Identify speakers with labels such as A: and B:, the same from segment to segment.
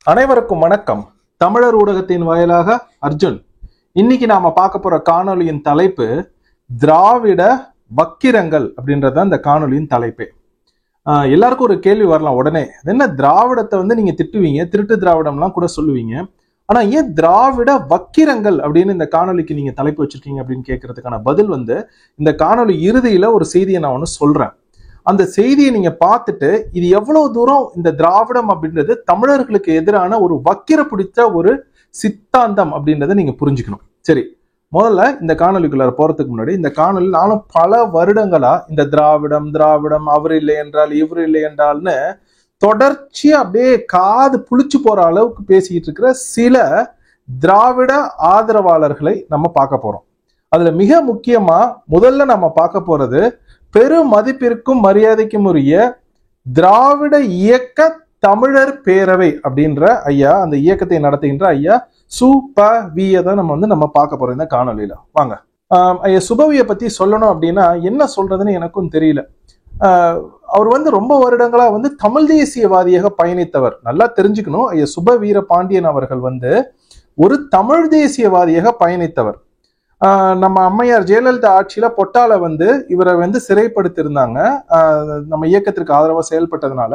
A: அனைவருக்கும் வணக்கம். தமிழர் ஊடகத்தின் வாயிலாக அர்ஜுன். இன்னைக்கு நாம பார்க்க போற காணொலியின் தலைப்பு திராவிட வக்கிரங்கள் அப்படின்றது இந்த காணொலியின் தலைப்பே. எல்லாருக்கும் ஒரு கேள்வி வரலாம் உடனே, என்ன திராவிடத்தை நீங்க திட்டுவீங்க, திருட்டு திராவிடம்லாம் கூட சொல்லுவீங்க, ஆனா ஏன் திராவிட வக்கிரங்கள் அப்படின்னு இந்த காணொலிக்கு நீங்க தலைப்பு வச்சிருக்கீங்க அப்படின்னு கேட்கறதுக்கான பதில் இந்த காணொலி இறுதியில ஒரு செய்தியை நான் ஒன்று சொல்றேன். அந்த செய்தியை நீங்க பார்த்துட்டு இது எவ்வளவு தூரம் இந்த திராவிடம் அப்படின்றது தமிழர்களுக்கு எதிரான ஒரு வக்கிர பிடித்த ஒரு சித்தாந்தம் அப்படின்றத நீங்க புரிஞ்சுக்கணும். சரி, முதல்ல இந்த காணொலிக்குள்ள போறதுக்கு முன்னாடி, இந்த காணொலி நானும் பல வருடங்களா இந்த திராவிடம் அவர் இல்லை என்றால் இவர் இல்லை என்றால்னு தொடர்ச்சியா அப்படியே காது புளிச்சு போற அளவுக்கு பேசிக்கிட்டு இருக்கிற சில திராவிட ஆதரவாளர்களை நம்ம பார்க்க போறோம். அதுல மிக முக்கியமா முதல்ல நம்ம பார்க்க போறது பெரும் மதிப்பிற்கும் மரியாதைக்கும் உரிய திராவிட இயக்க தமிழர் பேரவை அப்படின்ற ஐயா, அந்த இயக்கத்தை நடத்துகின்ற ஐயா சுபவியை தான் நம்ம பார்க்க போறோம் இந்த காணொலியில. வாங்க. ஐயா சுபவியை பத்தி சொல்லணும் அப்படின்னா என்ன சொல்றதுன்னு எனக்கும் தெரியல. அவர் ரொம்ப வருடங்களா தமிழ் தேசியவாதியாக பயணித்தவர். நல்லா தெரிஞ்சுக்கணும், ஐயா சுப வீர பாண்டியன் அவர்கள் ஒரு தமிழ் தேசியவாதியாக பயணித்தவர். நம்ம அம்மையார் ஜெயலலிதா ஆட்சியில பொட்டால இவரை சிறைப்படுத்திருந்தாங்க, நம்ம இயக்கத்திற்கு ஆதரவா செயல்பட்டதுனால.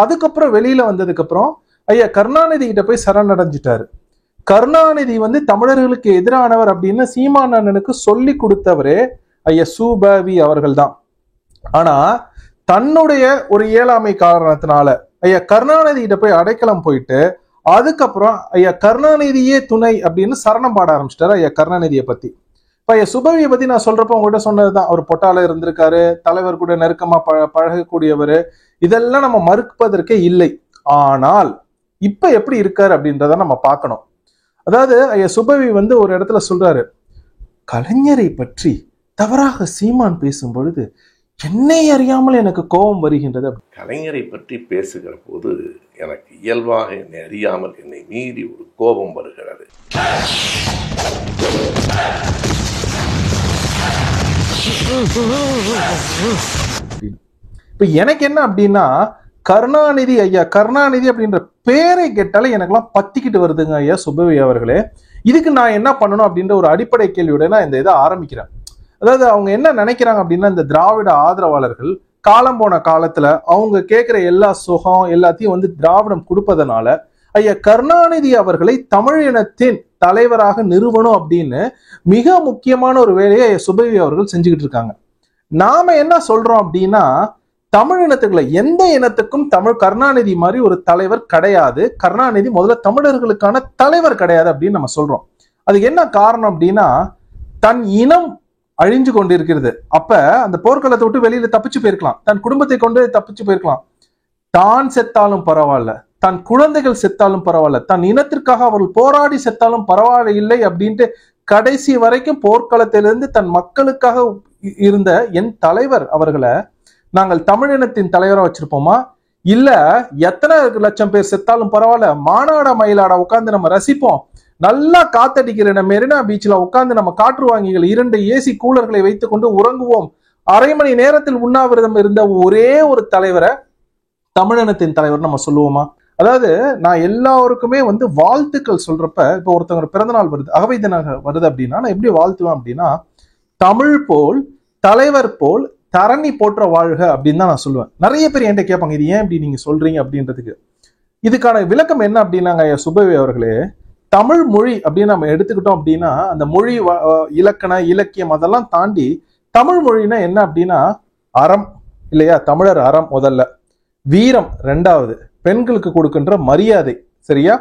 A: அதுக்கப்புறம் வெளியில வந்ததுக்கு அப்புறம் ஐயா கருணாநிதி கிட்ட போய் சரணடைஞ்சிட்டாரு. கருணாநிதி தமிழர்களுக்கு எதிரானவர் அப்படின்னு சீமான் அண்ணனுக்கு சொல்லி கொடுத்தவரே ஐயா சுபவி அவர்கள் தான். ஆனா தன்னுடைய ஒரு இயலாமை காரணத்தினால ஐயா கருணாநிதி கிட்ட போய் அடைக்கலம் போயிட்டு அதுக்கப்புறம் ஐயா கருணாநிதியே துணை அப்படின்னு சரணம் பாட ஆரம்பிச்சிட்டாரு ஐயா கருணாநிதியை பத்தி. இப்ப ஐயா சுபவியை பத்தி நான் சொல்றப்ப உங்ககிட்ட சொன்னதுதான், அவர் பொட்டால இருந்திருக்காரு, தலைவர் கூட நெருக்கமா பழகக்கூடியவர், இதெல்லாம் நம்ம மறுப்பதற்கே இல்லை. ஆனால் இப்ப எப்படி இருக்காரு அப்படின்றத நம்ம பார்க்கணும். அதாவது ஐயா சுபவி ஒரு இடத்துல சொல்றாரு, கலைஞரை பற்றி தவறாக சீமான் பேசும் பொழுது என்னை அறியாமல் எனக்கு கோபம் வருகின்றது.
B: கலைஞரை பற்றி பேசுகிற போது எனக்கு இயல்பாக என்னை அறியாமல் என்னை மீறி ஒரு கோபம் வருகிறது.
A: இப்ப எனக்கு என்ன அப்படின்னா, கருணாநிதி ஐயா கருணாநிதி அப்படின்ற பேரை கேட்டாலே எனக்கெல்லாம் பத்திக்கிட்டு வருதுங்க ஐயா சுபவி அவர்களே. இதுக்கு நான் என்ன பண்ணணும் அப்படின்ற ஒரு அடிப்படை கேள்வியோட நான் இந்த இதை ஆரம்பிக்கிறேன். அதாவது அவங்க என்ன நினைக்கிறாங்க அப்படின்னா, இந்த திராவிட ஆதரவாளர்கள் காலம் போன காலத்துல அவங்க கேட்கிற எல்லா சுகம் எல்லாத்தையும் திராவிடம் கொடுப்பதனால ஐயா கருணாநிதி அவர்களை தமிழ் இனத்தின் தலைவராக நிறுவனம் அப்படின்னு மிக முக்கியமான ஒரு வேலையை சுபவி அவர்கள் செஞ்சுக்கிட்டு இருக்காங்க. நாம என்ன சொல்றோம் அப்படின்னா, தமிழ் இனத்துக்குள்ள எந்த இனத்துக்கும் கருணாநிதி மாதிரி ஒரு தலைவர் கிடையாது, கருணாநிதி முதல்ல தமிழர்களுக்கான தலைவர் கிடையாது அப்படின்னு நம்ம சொல்றோம். அதுக்கு என்ன காரணம் அப்படின்னா, தன் இனம் அழிஞ்சு கொண்டிருக்கிறது. அப்ப அந்த போர்க்களத்தை விட்டு வெளியில தப்பிச்சு போயிருக்கலாம், தன் குடும்பத்தை கொண்டு தப்பிச்சு போயிருக்கலாம். தான் செத்தாலும் பரவாயில்ல, தன் குழந்தைகள் செத்தாலும் பரவாயில்ல, தன் இனத்திற்காக அவர்கள் போராடி செத்தாலும் பரவாயில்ல இல்லை அப்படின்ட்டு கடைசி வரைக்கும் போர்க்களத்திலிருந்து தன் மக்களுக்காக இருந்த என் தலைவர் அவர்களை நாங்கள் தமிழினத்தின் தலைவராக வச்சிருப்போமா? இல்ல எத்தனை லட்சம் பேர் செத்தாலும் பரவாயில்ல, மானாட மயிலாட உட்கார்ந்து நம்ம ரசிப்போம், நல்லா காத்தடிக்கிற மெரினா பீச்ல உட்கார்ந்து நம்ம காற்று வாங்கிகள் 2 ஏசி கூலர்களை வைத்துக் கொண்டு உறங்குவோம், அரை மணி நேரத்தில் உண்ணாவிரதம் இருந்த ஒரே ஒரு தலைவரை தமிழினத்தின் தலைவர் நம்ம சொல்லுவோமா? அதாவது நான் எல்லாருக்குமே வாழ்த்துக்கள் சொல்றப்ப, இப்போ ஒருத்தவங்க பிறந்தநாள் வருது, அகவை தினம் வருது அப்படின்னா நான் எப்படி வாழ்த்துவேன் அப்படின்னா, தமிழ் போல் தலைவர் போல் தரணி போற்ற வாழ்க அப்படின்னு தான் நான் சொல்லுவேன். நிறைய பேர் என்கிட்ட கேட்பாங்க, இது ஏன் இப்படி நீங்க சொல்றீங்க அப்படின்றதுக்கு. இதுக்கான விளக்கம் என்ன அப்படின்னாங்க ஐயா சுபவி அவர்களே, தமிழ் மொழி அப்படின்னு நம்ம எடுத்துக்கிட்டோம் அப்படின்னா, அந்த மொழி இலக்கண இலக்கியம் அதெல்லாம் தாண்டி தமிழ் மொழினா என்ன அப்படின்னா, அறம் இல்லையா? தமிழர் அறம் முதல்ல, வீரம் ரெண்டாவது, பெண்களுக்கு கொடுக்கின்ற மரியாதை, சரியா?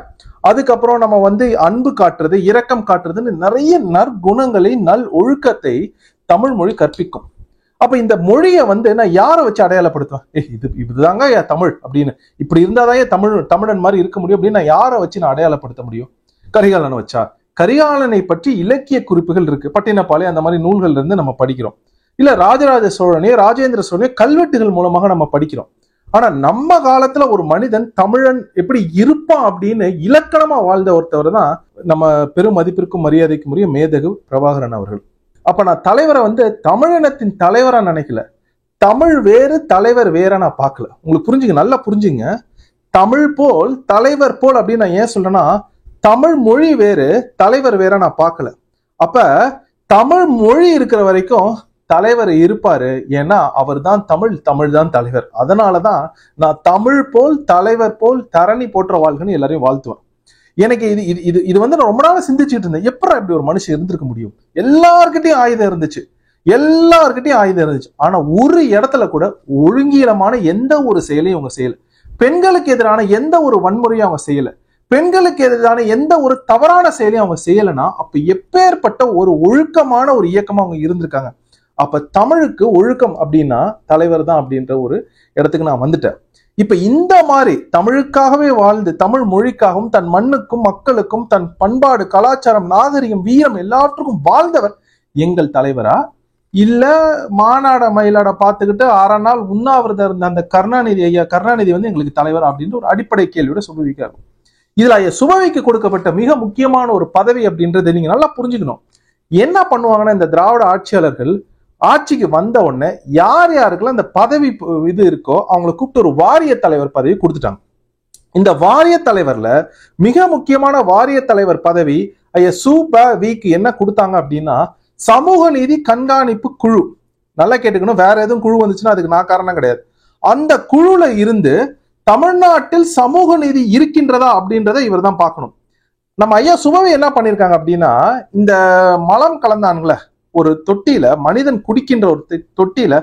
A: அதுக்கப்புறம் நம்ம அன்பு காட்டுறது, இரக்கம் காட்டுறதுன்னு நிறைய நற்குணங்களை நல் ஒழுக்கத்தை தமிழ் மொழி கற்பிக்கும். அப்ப இந்த மொழியை நான் யாரை வச்சு அடையாளப்படுத்துவேன்? இதுதாங்க தமிழ் அப்படின்னு, இப்படி இருந்தாதான் தமிழன் மாதிரி இருக்க முடியும் அப்படின்னு நான் யாரை வச்சு நான் அடையாளப்படுத்த முடியும்? கரிகாலனை வச்சா? கரிகாலனை பற்றி இலக்கிய குறிப்புகள் இருக்கு, பட்டினப்பாலை அந்த மாதிரி நூல்கள் இருந்து நம்ம படிக்கிறோம். இல்ல ராஜராஜ சோழனே ராஜேந்திர சோழனே கல்வெட்டுகள் மூலமாக நம்ம படிக்கிறோம். ஆனா நம்ம காலத்துல ஒரு மனிதன் தமிழன் எப்படி இருப்பான் அப்படின்னு இலக்கணமா வாழ்ந்த ஒருத்தவர் தான் நம்ம பெரும் மதிப்பிற்கும் மரியாதைக்கும் உரிய மேதகு பிரபாகரன் அவர்கள். அப்ப நான் தலைவரை தமிழினத்தின் தலைவரா நினைக்கல, தமிழ் வேறு தலைவர் வேற நான் பார்க்கல. உங்களுக்கு புரிஞ்சுங்க, நல்லா புரிஞ்சுங்க. தமிழ் போல் தலைவர் போல் அப்படின்னு நான் ஏன் சொல்றேன்னா, தமிழ் மொழி வேறு தலைவர் வேற நான் பார்க்கல. அப்ப தமிழ் மொழி இருக்கிற வரைக்கும் தலைவர் இருப்பாரு. ஏன்னா அவர் தான் தமிழ், தமிழ் தான் தலைவர். அதனாலதான் நான் தமிழ் போல் தலைவர் போல் தரணி போற்ற வாழ்கன்னு எல்லாரையும் வாழ்த்துவேன். எனக்கு இது இது இது வந்து நான் ரொம்ப நாளா சிந்திச்சுட்டு இருந்தேன். எப்படா இப்படி ஒரு மனுஷன் இருந்திருக்க முடியும்? எல்லார்கிட்டையும் ஆயுதம் இருந்துச்சு, எல்லார்கிட்டையும் ஆயுதம் இருந்துச்சு. ஆனா ஒரு இடத்துல கூட ஒழுங்கீனமான எந்த ஒரு செயலையும் அவங்க செய்யல. பெண்களுக்கு எதிரான எந்த ஒரு வன்முறையும் அவங்க செய்யல. பெண்களுக்கு எதிரான எந்த ஒரு தவறான செயலையும் அவங்க செய்யலைன்னா அப்ப எப்பேற்பட்ட ஒரு ஒழுக்கமான ஒரு இயக்கமா அவங்க இருந்திருக்காங்க. அப்ப தமிழுக்கு ஒழுக்கம் அப்படின்னா தலைவர் தான் அப்படின்ற ஒரு இடத்துக்கு நான் வந்துட்டேன். இப்ப இந்த மாதிரி தமிழுக்காகவே வாழ்ந்து தமிழ் மொழிக்காகவும் தன் மண்ணுக்கும் மக்களுக்கும் தன் பண்பாடு கலாச்சாரம் நாகரிகம் வீரம் எல்லாற்றுக்கும் வாழ்ந்தவர் எங்கள் தலைவரா, இல்ல மாநாட மயிலாட பார்த்துக்கிட்டு 6 நாள் உண்ணாவிரதம் இருந்த அந்த கருணாநிதி ஐயா கருணாநிதி வந்து எங்களுக்கு தலைவர் அப்படின்ற ஒரு அடிப்படை கேள்வியோட சுபவிக்காரு. இதுல ஐயா சுபவிக்கு கொடுக்கப்பட்ட மிக முக்கியமான ஒரு பதவி அப்படின்றது நீங்க நல்லா புரிஞ்சுக்கணும். என்ன பண்ணுவாங்கன்னா, இந்த திராவிட ஆட்சியாளர்கள் ஆட்சிக்கு வந்த உடனே யார் யாருக்கெல்லாம் இந்த பதவி இது இருக்கோ அவங்களை கூப்பிட்டு ஒரு வாரிய தலைவர் பதவி கொடுத்துட்டாங்க. இந்த வாரிய தலைவர்ல மிக முக்கியமான வாரிய தலைவர் பதவி ஐயா சுபவிக்கு என்ன கொடுத்தாங்க அப்படின்னா, சமூக நீதி கண்காணிப்பு குழு. நல்லா கேட்டுக்கணும், வேற எதுவும் குழு வந்துச்சுன்னா அதுக்கு நான் காரணம் கிடையாது. அந்த குழுல இருந்து தமிழ்நாட்டில் சமூக நீதி இருக்கின்றதா அப்படின்றத இவர் தான் பார்க்கணும். நம்ம ஐயா சுபவி என்ன பண்ணிருக்காங்க அப்படின்னா, இந்த மலம் கலந்தானுங்கள ஒரு தொட்டியில, மனிதன் குடிக்கின்ற ஒரு தொட்டியில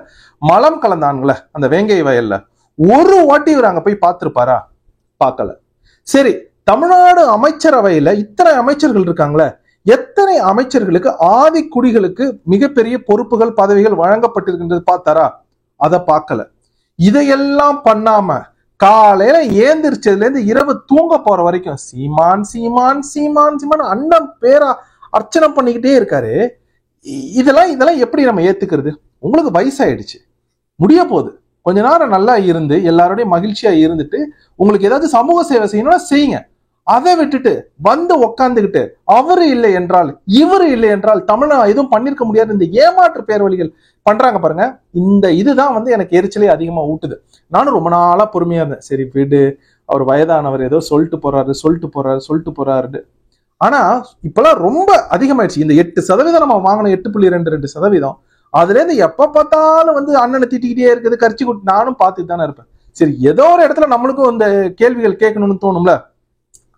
A: மலம் கலந்தானுங்கள அந்த வேங்கை வயல்ல, ஒரு வாட்டி இவர் அங்க போய் பார்த்திருப்பாரா? பார்க்கல. சரி, தமிழ்நாடு அமைச்சரவையில இத்தனை அமைச்சர்கள் இருக்காங்களே, எத்தனை அமைச்சர்களுக்கு ஆதி குடிகளுக்கு மிகப்பெரிய பொறுப்புகள் பதவிகள் வழங்கப்பட்டிருக்கின்றது பார்த்தாரா? அதை பார்க்கல. இதையெல்லாம் பண்ணாம காலையில ஏந்திரிச்சதுல இருந்து இரவு தூங்க போற வரைக்கும் சீமான் சீமான் சீமான் சீமான் அண்ணன் பேரா அர்ச்சனை பண்ணிக்கிட்டே இருக்காரு. இதெல்லாம் எப்படி நம்ம ஏத்துக்கிறது? உங்களுக்கு வயசாயிடுச்சு, முடிய போகுது. கொஞ்ச நேரம் நல்லா இருந்து எல்லாரோடையும் மகிழ்ச்சியா இருந்துட்டு உங்களுக்கு ஏதாவது சமூக சேவை செய்யணும்னா செய்யுங்க. அதை விட்டுட்டு வந்து உக்காந்துக்கிட்டு அவரு இல்லை என்றால் இவரு இல்லை என்றால் தமிழா எதுவும் பண்ணிருக்க முடியாது இந்த ஏமாற்று பேர்வழிகள் பண்றாங்க பாருங்க. இந்த இதுதான் வந்து எனக்கு எரிச்சலே அதிகமா ஊட்டுது. நானும் ரொம்ப நாளா பொறுமையா இருந்தேன். சரி விடு, அவர் வயதானவர் ஏதோ சொல்லிட்டு போறாரு. ஆனா இப்பெல்லாம் ரொம்ப அதிகமாயிடுச்சு. இந்த 8% நம்ம வாங்கின 8.22%, அதுல இருந்து எப்ப பார்த்தாலும் வந்து அண்ணனை திட்டிக்கிட்டே இருக்குது, கரிச்சு கூட்டு நானும் பார்த்துட்டு தானே இருப்பேன். சரி, ஏதோ ஒரு இடத்துல நம்மளுக்கும் இந்த கேள்விகள் கேட்கணும்னு தோணும்ல.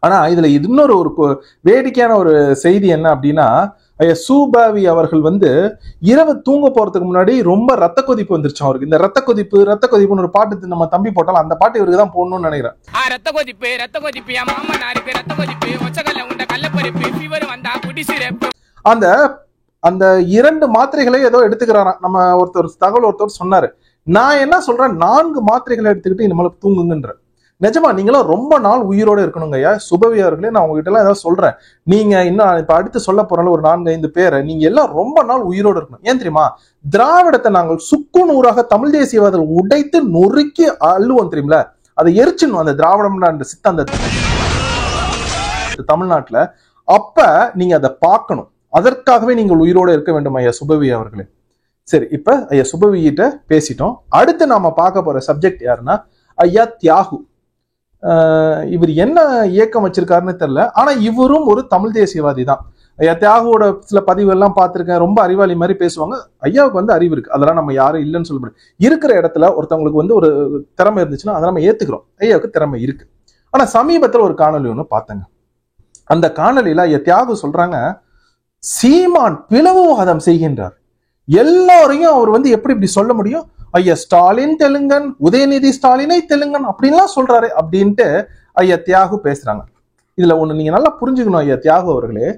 A: ஆனா இதுல இன்னொரு ஒரு வேடிக்கையான ஒரு செய்தி என்ன அப்படின்னா, சுபவி அவர்கள் வந்து இரவு தூங்க போறதுக்கு முன்னாடி ரொம்ப ரத்த கொதிப்பு வந்துருச்சு அவருக்கு. இந்த ரத்த கொதிப்புன்னு ஒரு பாட்டு நம்ம தம்பி போட்டாலும் அந்த பாட்டு இவருக்கு தான் போடணும்னு நினைக்கிறேன்.
C: ரத்த கொதிப்பு
A: அந்த அந்த 2 மாத்திரைகளை ஏதோ எடுத்துக்கிறாராம். நம்ம ஒருத்தர் சொன்னாரு. நான் என்ன சொல்றேன், 4 மாத்திரைகளை எடுத்துக்கிட்டு இனிமேல் தூங்குங்கன்ற. நிஜமா நீங்களும் ரொம்ப நாள் உயிரோட இருக்கணுங்க ஐயா சுபவி அவர்களே. நான் உங்ககிட்ட எல்லாம் ஏதாவது சொல்றேன், நீங்க இன்னும் இப்ப அடுத்து சொல்ல போறால ஒரு 4-5 பேரை நீங்க எல்லாம் ரொம்ப நாள் உயிரோட இருக்கணும். ஏன் தெரியுமா? திராவிடத்தை நாங்கள் சுக்கு நூறாக தமிழ் தேசியவாதிகள் உடைத்து நொறுக்கி அள்ளுவோம் தெரியுமில, அதை எரிச்சிடணும் அந்த திராவிடம் சித்தாந்த தமிழ்நாட்டுல. அப்ப நீங்க அதை பார்க்கணும். அதற்காகவே நீங்கள் உயிரோட இருக்க வேண்டும் ஐயா சுபவி அவர்களே. சரி, இப்ப ஐயா சுபவி கிட்ட பேசிட்டோம். அடுத்து நாம பார்க்க போற சப்ஜெக்ட் யாருன்னா ஐயா தியாகு. இவர் என்ன இயக்கம் வச்சிருக்காருன்னு தெரியல, ஆனா இவரும் ஒரு தமிழ் தேசியவாதி தான். ஐயா தியாகுவோட சில பதிவுகள்லாம் பார்த்திருக்கேன். ரொம்ப அறிவாளி மாதிரி பேசுவாங்க. ஐயாவுக்கு வந்து அறிவு இருக்கு, அதெல்லாம் நம்ம யாரும் இல்லைன்னு சொல்ல முடியாது. இருக்கிற இடத்துல ஒருத்தவங்களுக்கு வந்து ஒரு திறமை இருந்துச்சுன்னா அதை நம்ம ஏத்துக்கிறோம். ஐயாவுக்கு திறமை இருக்கு. ஆனா சமீபத்துல ஒரு காணொலி ஒண்ணு பார்த்தேங்க. அந்த காணொலியில ஐயா தியாகு சொல்றாங்க, சீமான் பிளவுவாதம் செய்கின்றார். எல்லாரையும் அவர் வந்து எப்படி இப்படி சொல்ல முடியும்? ஐயா ஸ்டாலின் தெலுங்கன், உதயநிதி ஸ்டாலினை தெலுங்கன் அப்படின்லாம் சொல்றாரு அப்படின்ட்டு ஐயா தியாகு பேசுறாங்க. இதுல ஒண்ணு நீங்க நல்லா புரிஞ்சுக்கணும் ஐயா தியாகு அவர்களே,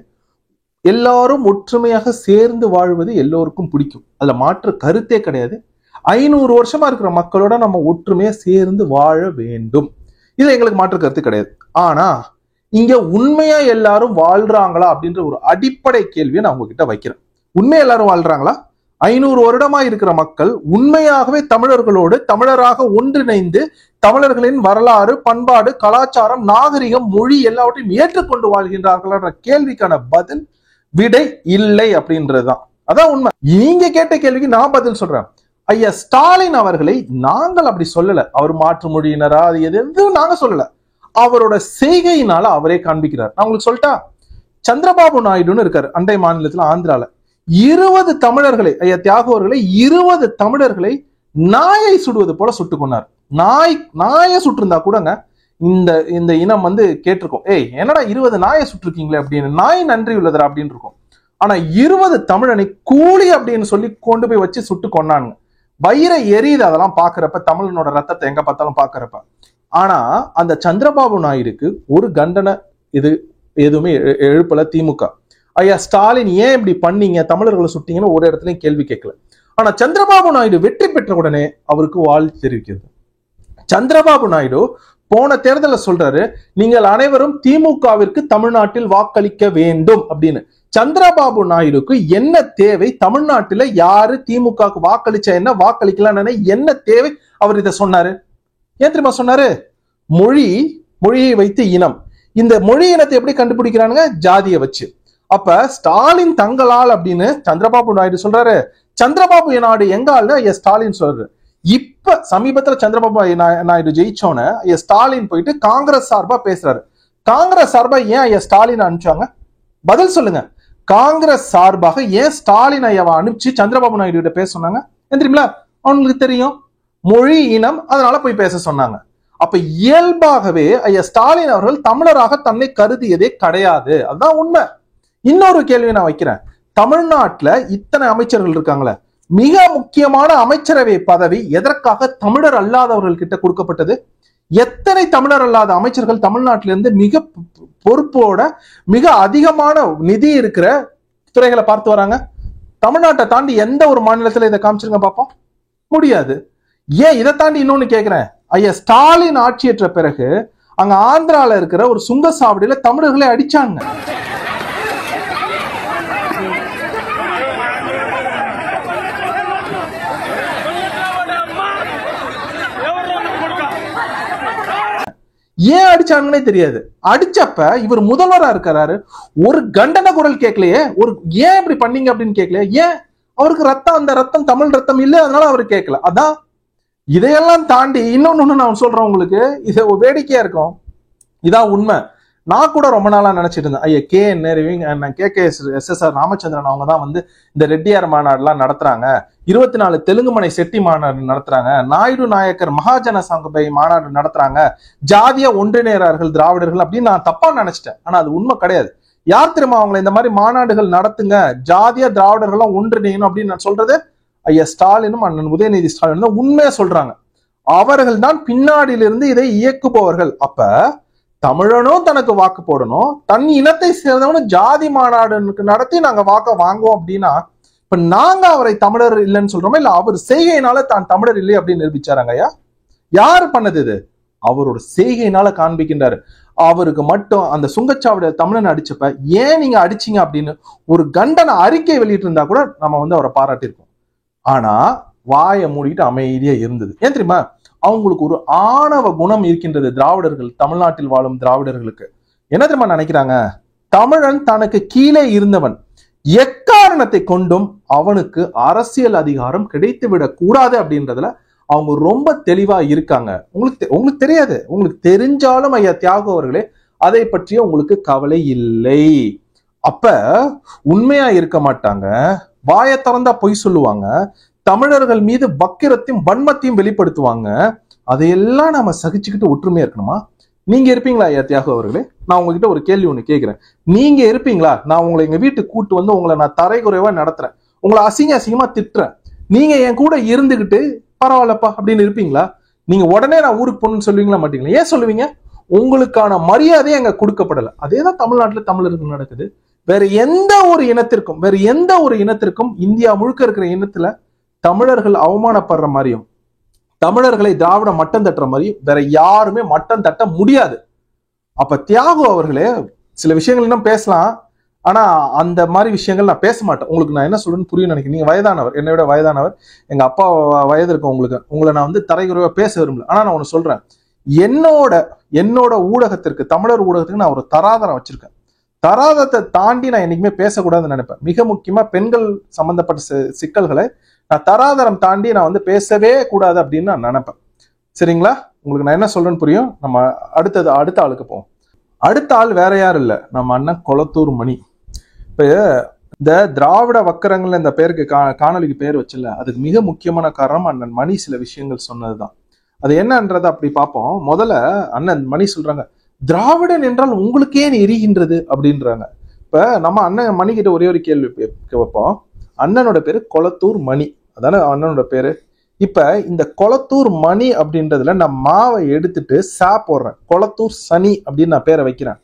A: எல்லாரும் ஒற்றுமையாக சேர்ந்து வாழ்வது எல்லோருக்கும் பிடிக்கும், அதுல மாற்று கருத்தே கிடையாது. 500 வருஷமா இருக்கிற மக்களோட நம்ம ஒற்றுமையா சேர்ந்து வாழ வேண்டும், இது எங்களுக்கு மாற்று கருத்து கிடையாது. ஆனா இங்க உண்மையா எல்லாரும் வாழ்றாங்களா அப்படின்ற ஒரு அடிப்படை கேள்வியை நான் உங்ககிட்ட வைக்கிறேன். உண்மையா எல்லாரும் வாழ்றாங்களா? 500 வருடமா இருக்கிற மக்கள் உண்மையாகவே தமிழர்களோடு தமிழராக ஒன்றிணைந்து தமிழர்களின் வரலாறு பண்பாடு கலாச்சாரம் நாகரிகம் மொழி எல்லாவற்றையும் ஏற்றுக்கொண்டு வாழ்கின்றார்கள்ன்ற கேள்விக்கான பதில் விடை இல்லை அப்படின்றதுதான். அதான் உண்மை. நீங்க கேட்ட கேள்விக்கு நான் பதில் சொல்றேன். ஐயா ஸ்டாலின் அவர்களை நாங்கள் அப்படி சொல்லல. அவர் மாற்று மொழியினரா அது எதுவும் நாங்க சொல்லல. அவரோட செய்கையினால அவரே காண்பிக்கிறார். நான் உங்களுக்கு சொல்லிட்டா, சந்திரபாபு நாயுடுன்னு இருக்காரு அண்டை மாநிலத்துல ஆந்திரால. 20 தமிழர்களை, ஐயா தியாகு அவர்களை 20 தமிழர்களை நாயை சுடுவது போல சுட்டு கொண்டார். நாயை சுட்டிருந்தா கூடங்க இந்த இனம் கேட்டிருக்கோம், ஏய் என்னடா 20 நாயை சுட்டிருக்கீங்களே அப்படின்னு, நாய் நன்றி உள்ளதா அப்படின்னு இருக்கும். ஆனா 20 தமிழனை கூலி அப்படின்னு சொல்லி கொண்டு போய் வச்சு சுட்டு கொண்டானுங்க. வயிறை எரியுது அதெல்லாம் பாக்குறப்ப, தமிழனோட ரத்தத்தை எங்க பார்த்தாலும் பாக்குறப்ப. ஆனா அந்த சந்திரபாபு நாயுடுக்கு ஒரு கண்டனை இது எதுவுமே எழுப்பல திமுக. ஐயா ஸ்டாலின் ஏன் இப்படி பண்ணீங்க, தமிழர்களை சுட்டீங்கன்னு ஒரு இடத்துலயும் கேள்வி கேட்கல. ஆனா சந்திரபாபு நாயுடு வெற்றி பெற்ற உடனே அவருக்கு வாழ்த்து தெரிவிக்கிறது. சந்திரபாபு நாயுடு போன தேர்தலில் சொல்றாரு, நீங்கள் அனைவரும் திமுகவிற்கு தமிழ்நாட்டில் வாக்களிக்க வேண்டும் அப்படின்னு. சந்திரபாபு நாயுடுக்கு என்ன தேவை, தமிழ்நாட்டில யாரு திமுகவுக்கு வாக்களிச்சா என்ன, வாக்களிக்கலான்னு என்ன தேவை, அவர் இதை சொன்னாரு. ஏன் தெரியுமா சொன்னாரு? மொழியை வைத்து இனம். இந்த மொழி இனத்தை எப்படி கண்டுபிடிக்கிறானுங்க? ஜாதியை வச்சு. அப்ப ஸ்டாலின் தங்களால் அப்படின்னு சந்திரபாபு நாயுடு சொல்றாரு. சந்திரபாபு நாயுடு எங்க ஆள்னு ஐயா ஸ்டாலின் சொல்றாரு. இப்ப சமீபத்துல சந்திரபாபு நாயுடு ஜெயிச்சோன்னு ஐயா ஸ்டாலின் போயிட்டு காங்கிரஸ் சார்பா பேசுறாரு. காங்கிரஸ் சார்பா ஏன் ஐயா ஸ்டாலின் அனுப்பிச்சாங்க? பதில் சொல்லுங்க. காங்கிரஸ் சார்பாக ஏன் ஸ்டாலின் ஐயாவை அனுப்பிச்சு சந்திரபாபு நாயுடு கிட்ட பேச சொன்னாங்க தெரியுங்களா? அவங்களுக்கு தெரியும் மொழி இனம், அதனால போய் பேச சொன்னாங்க. அப்ப இயல்பாகவே ஐயா ஸ்டாலின் அவர்கள் தமிழராக தன்னை கருதியதே கிடையாது. அதுதான் உண்மை. இன்னொரு கேள்வி நான் வைக்கிறேன். தமிழ்நாட்டுல இத்தனை அமைச்சர்கள் இருக்காங்களே, மிக முக்கியமான அமைச்சரவை பதவி எதற்காக தமிழர் அல்லாதவர்கள் கிட்ட கொடுக்கப்பட்டது? எத்தனை தமிழர் அல்லாத அமைச்சர்கள் தமிழ்நாட்டிலிருந்து மிக பொறுப்போட மிக அதிகமான நிதி இருக்கிற துறைகளை பார்த்து வராங்க? தமிழ்நாட்டை தாண்டி எந்த ஒரு மாநிலத்துல இதை காமிச்சிருங்க பார்ப்போம். முடியாது. ஏன் இதை தாண்டி இன்னொன்னு கேட்கிறேன். ஐயா ஸ்டாலின் ஆட்சியேற்ற பிறகு அங்க ஆந்திரால இருக்கிற ஒரு சுங்கசாவடியில தமிழர்களை அடிச்சாங்க. ஏன் அடிச்சாங்கன்னே தெரியாது. அடிச்சப்ப இவர் முதல்வரா இருக்கிறாரு, ஒரு கண்டன குரல் கேட்கலையே, ஏன் இப்படி பண்ணீங்க அப்படின்னு கேட்கலையே. ஏன்? அவருக்கு ரத்தம், அந்த ரத்தம் தமிழ் ரத்தம் இல்லை, அதனால அவர் கேட்கல. அதான் இதையெல்லாம் தாண்டி இன்னொன்னு நான் சொல்றேன் உங்களுக்கு, இது வேடிக்கையா இருக்கும். இதான் உண்மை. நான் கூட ரொம்ப நாளா நினைச்சிட்டு இருந்தேன், ஐயா KK-SSR ராமச்சந்திரன் அவங்க தான் இந்த ரெட்டியார் மாநாடுலாம் நடத்துறாங்க, 24 தெலுங்குமலை செட்டி மாநாடு நடத்துறாங்க, நாயுடு நாயக்கர் மகாஜன சங்கபை மாநாடு நடத்துறாங்க, ஜாதியா ஒன்றிணைறார்கள் திராவிடர்கள் அப்படின்னு நான் தப்பா நினைச்சிட்டேன். ஆனா அது உண்மை கிடையாது. யார் தெரியுமா அவங்களை இந்த மாதிரி மாநாடுகள் நடத்துங்க, ஜாதியா திராவிடர்கள்லாம் ஒன்றிணையணும் அப்படின்னு நான் சொல்றது? ஐயா ஸ்டாலினும் அண்ணன் உதயநிதி ஸ்டாலின் தான் உண்மையா சொல்றாங்க. அவர்கள் தான் பின்னாடியிலிருந்து இதை இயக்குபவர்கள். அப்ப தமிழனும் தனக்கு வாக்கு போடணும், தன் இனத்தை சேர்ந்தவனும் ஜாதி மாநாடு நடத்தி நாங்க வாக்க வாங்குவோம் அப்படின்னா, இப்ப நாங்க அவரை தமிழர் இல்லைன்னு சொல்றோமா, இல்ல அவர் செய்கையினால தான் தமிழர் இல்லை அப்படின்னு நிரூபிச்சாராங்க ஐயா? யாரு பண்ணது இது? அவரோட செய்கையினால காண்பிக்கின்றாரு. அவருக்கு மட்டும் அந்த சுங்கச்சாவடியை தமிழன் அடிச்சப்ப ஏன் நீங்க அடிச்சீங்க அப்படின்னு ஒரு கண்டன அறிக்கை வெளியிட்டு இருந்தா கூட நம்ம அவரை பாராட்டியிருக்கோம். ஆனா வாயை மூடிட்டு அமைதியா இருந்தது. ஏன் தெரியுமா? அவங்களுக்கு ஒரு ஆணவ குணம் இருக்கின்றது. திராவிடர்கள், தமிழ்நாட்டில் வாழும் திராவிடர்களுக்கு என்ன தெரியுமா நினைக்கிறாங்க? தமிழன் தனக்கு கீழே இருந்தவன், எக்காரணத்தை கொண்டும் அவனுக்கு அரசியல் அதிகாரம் கிடைத்து விடக் கூடாது அப்படின்றதுல அவங்க ரொம்ப தெளிவா இருக்காங்க. உங்களுக்கு தெரியாது, உங்களுக்கு தெரிஞ்சாலும் ஐயா தியாகு அவர்களே அதை பற்றிய உங்களுக்கு கவலை இல்லை. அப்ப உண்மையா இருக்க மாட்டாங்க, வாயை திறந்தா பொய் சொல்லுவாங்க, தமிழர்கள் மீது வக்கிரத்தையும் வன்மத்தையும் வெளிப்படுத்துவாங்க. அதையெல்லாம் நாம சகிச்சுக்கிட்டு ஒற்றுமையா இருக்கணுமா? நீங்க இருப்பீங்களா ஐயா தியாகு அவர்களே? நான் உங்ககிட்ட ஒரு கேள்வி ஒண்ணு கேட்கிறேன். நீங்க இருப்பீங்களா? நான் உங்களை எங்க வீட்டுக்கு கூட்டு உங்களை நான் தரைக்குறைவா நடத்துறேன், உங்களை அசிங்கமா திட்டுறேன், நீங்க என் கூட இருந்துகிட்டு பரவாயில்லப்பா அப்படின்னு இருப்பீங்களா? நீங்க உடனே நான் ஊருக்கு போகணும்னு சொல்லுவீங்களா மாட்டீங்களா? ஏன் சொல்லுவீங்க? உங்களுக்கான மரியாதையை அங்க கொடுக்கப்படல. அதேதான் தமிழ்நாட்டுல தமிழர்கள் நடக்குது. வேற எந்த ஒரு இனத்திற்கும் இந்தியா முழுக்க இருக்கிற இனத்துல தமிழர்கள் அவமானப்படுற மாதிரியும் தமிழர்களை திராவிட மட்டம் தட்டுற மாதிரியும் வேற யாருமே மட்டம் தட்ட முடியாது. அப்ப தியாகு அவர்களே சில விஷயங்கள் இன்னும் பேசலாம், ஆனா அந்த மாதிரி விஷயங்கள் நான் பேச மாட்டேன். உங்களுக்கு நான் என்ன சொல்றேன்னு புரியும் நினைக்கிறேன். நீங்க வயதானவர், என்னை விட வயதானவர், எங்க அப்பா வயது இருக்கும் உங்களுக்கு. உங்களை நான் தரைக்குறைவா பேச விரும்பல. ஆனா நான் ஒண்ணு சொல்றேன், என்னோட ஊடகத்திற்கு, தமிழர் ஊடகத்துக்கு நான் ஒரு தராதரம் வச்சிருக்கேன். தராதத்தை தாண்டி நான் என்னைக்குமே பேசக்கூடாதுன்னு நினைப்பேன். மிக முக்கியமா பெண்கள் சம்பந்தப்பட்ட சிக்கல்களை நான் தராதரம் தாண்டி நான் வந்து பேசவே கூடாது அப்படின்னு நான் நினைப்பேன். சரிங்களா? உங்களுக்கு நான் என்ன சொல்றேன்னு புரியும். நம்ம அடுத்த ஆளுக்கு போவோம். அடுத்த ஆள் வேற யாரும் இல்லை, நம்ம அண்ணன் கொளத்தூர் மணி. இப்ப இந்த திராவிட வக்கரங்கள்ல இந்த பேருக்கு காணொலிக்கு பேர் வச்சுல, அதுக்கு மிக முக்கியமான காரணம் அண்ணன் மணி சில விஷயங்கள் சொன்னதுதான். அது என்னன்றதை அப்படி பார்ப்போம். முதல்ல அண்ணன் மணி சொல்றாங்க, திராவிடன் என்றால் உங்களுக்கு ஏன் எரிகின்றது அப்படின்றாங்க. இப்ப நம்ம அண்ணன் மணி கிட்ட ஒரே ஒரு கேள்வி வைப்போம். அண்ணனோட பேரு கொளத்தூர் மணி, அதானே அண்ணனோட பேரு. இப்ப இந்த கொளத்தூர் மணி அப்படின்றதுல நான் மாவை எடுத்துட்டு போடுறேன், கொளத்தூர் சனி அப்படின்னு நான் பேரை வைக்கிறேன்.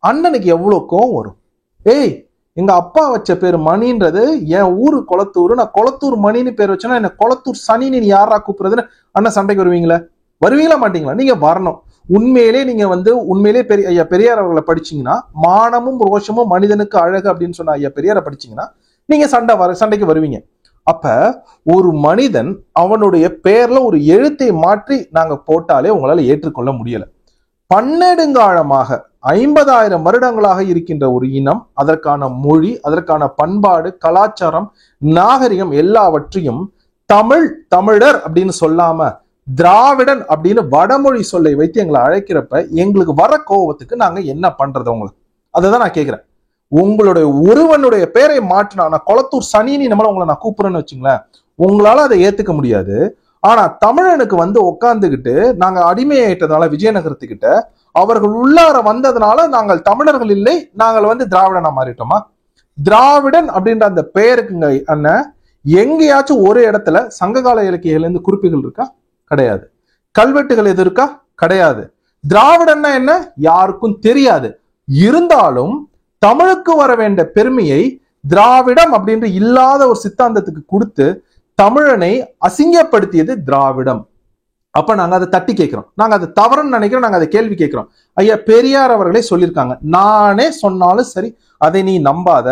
A: அண்ணனுக்கு எவ்வளவு கோவம் வரும்? ஏய், எங்க அப்பா வச்ச பேரு மணின்றது, என் ஊரு கொளத்தூர், நான் கொளத்தூர் மணின்னு பேர் வச்சேன்னா என்ன கொளத்தூர் சனின்னு நீ யாரா கூப்பிடுறதுன்னு அண்ணன் சண்டைக்கு வருவீங்களா? வருவீங்களா மாட்டீங்களா? நீங்க வரணும். உண்மையிலே நீங்க வந்து உண்மையிலே ஐயா பெரியார் அவர்களை படிச்சீங்கன்னா, மானமும் ரோஷமும் மனிதனுக்கு அழகு அப்படின்னு சொன்ன ஐயா பெரியாரை படிச்சீங்கன்னா நீங்க சண்டைக்கு வருவீங்க. அப்ப ஒரு மனிதன் அவனுடைய பெயர்ல ஒரு எழுத்தை மாற்றி நாங்க போட்டாலே உங்களால ஏற்றுக்கொள்ள முடியல. பன்னெடுங்காலமாக 50,000 வருடங்களாக இருக்கின்ற ஒரு இனம், அதற்கான மொழி, அதற்கான பண்பாடு, கலாச்சாரம், நாகரிகம் எல்லாவற்றையும் தமிழர் அப்படின்னு சொல்லாம திராவிடன் அப்படின்னு வடமொழி சொல்லை வைத்து எங்களை அழைக்கிறப்ப எங்களுக்கு வர கோபத்துக்கு நாங்க என்ன பண்றது? உங்களுக்கு அதான் நான் கேட்கிறேன். உங்களுடைய ஒருவனுடைய பேரை மாற்றினா, நான் கொளத்தூர் சனின்னு நம்மள உங்களை நான் கூப்பிடுறேன்னு வச்சுங்களேன், உங்களால அதை ஏத்துக்க முடியாது. ஆனா தமிழனுக்கு வந்து உட்கார்ந்துகிட்டு நாங்க அடிமையாயிட்டதுனால விஜயநகரத்துக்கிட்ட அவர்கள் உள்ளார வந்ததுனால நாங்கள் தமிழர்கள் இல்லை, நாங்கள் வந்து திராவிடனா மாறிட்டோமா? திராவிடன் அப்படின்ற அந்த பெயருக்குங்க அண்ணன் எங்கேயாச்சும் ஒரு இடத்துல சங்ககால இலக்கியங்கள்ல இருந்து குறிப்புகள் இருக்கா? கிடையாது. கல்வெட்டுகள் எது இருக்கா? கிடையாது. திராவிடன்னா என்ன யாருக்கும் தெரியாது. இருந்தாலும் தமிழுக்கு வர வேண்டிய பெருமையை திராவிடம் அப்படின்ற இல்லாத ஒரு சித்தாந்தத்துக்கு கொடுத்து தமிழனை அசிங்கப்படுத்தியது திராவிடம். அப்ப நாங்க அதை தட்டி கேட்கிறோம், நாங்க அதை தவறுன்னு நினைக்கிறோம், நாங்க அதை கேள்வி கேட்கிறோம். ஐயா பெரியார் அவர்களே சொல்லியிருக்காங்க, நானே சொன்னாலும் சரி அதை நீ நம்பாத,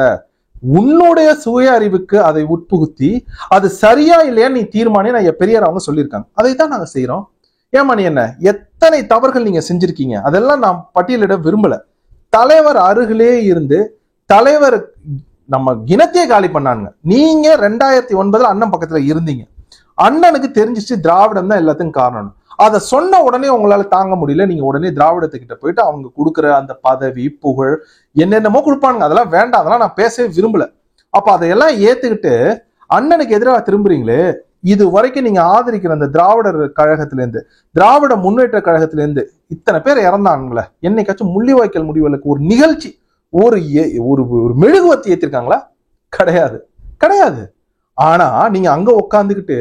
A: உன்னுடைய சுய அறிவுக்கு அதை உட்புகுத்தி அது சரியா இல்லையா நீ தீர்மானி ஐயா பெரியார் அவங்க சொல்லியிருக்காங்க. அதைத்தான் நாங்க செய்யறோம். ஏமா நீ என்ன எத்தனை தவறுகள் நீங்க செஞ்சிருக்கீங்க, அதெல்லாம் நான் பட்டியலிட விரும்பல. தலைவர் அருகிலே இருந்து தலைவர் நம்ம கிணத்தையே காலி பண்ணானுங்க. நீங்க 2009 அண்ணன் பக்கத்துல இருந்தீங்க. அண்ணனுக்கு தெரிஞ்சிச்சு திராவிடம் தான் எல்லாத்துக்கும் காரணம். அதை சொன்ன உடனே உங்களால தாங்க முடியல, நீங்க உடனே திராவிடத்துக்கிட்ட போயிட்டு அவங்க கொடுக்குற அந்த பதவி புகழ் என்னென்னமோ கொடுப்பானுங்க, அதெல்லாம் வேண்டாம், அதெல்லாம் நான் பேசவே விரும்பல. அப்ப அதையெல்லாம் ஏத்துக்கிட்டு அண்ணனுக்கு எதிராக திரும்புறீங்களே. இது வரைக்கும் நீங்க ஆதரிக்கிற அந்த திராவிடர் கழகத்திலேருந்து, திராவிட முன்னேற்ற கழகத்திலேருந்து இத்தனை பேர் இறந்தானுங்களே, என்னைக்காச்சும் முள்ளிவாய்க்கால் முடிவுகளுக்கு ஒரு நிகழ்ச்சி ஒரு ஒரு மெழுகுவர்த்தி ஏத்திருக்காங்களா? கிடையாது, கிடையாது. ஆனா நீங்க அங்க உட்காந்துக்கிட்டு